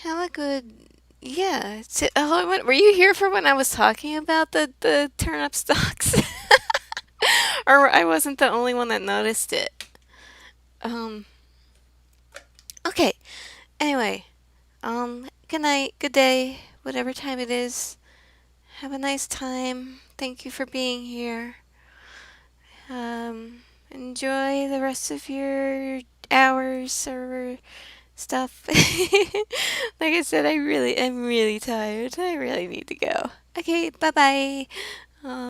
[SPEAKER 1] Have a good. Yeah. Were you here for when I was talking about the turnip stalks? Or I wasn't the only one that noticed it. Um, okay. Anyway, good night, good day, whatever time it is. Have a nice time. Thank you for being here. Um, Enjoy the rest of your hours or stuff. Like I said, I'm really tired. I really need to go. Okay, bye bye.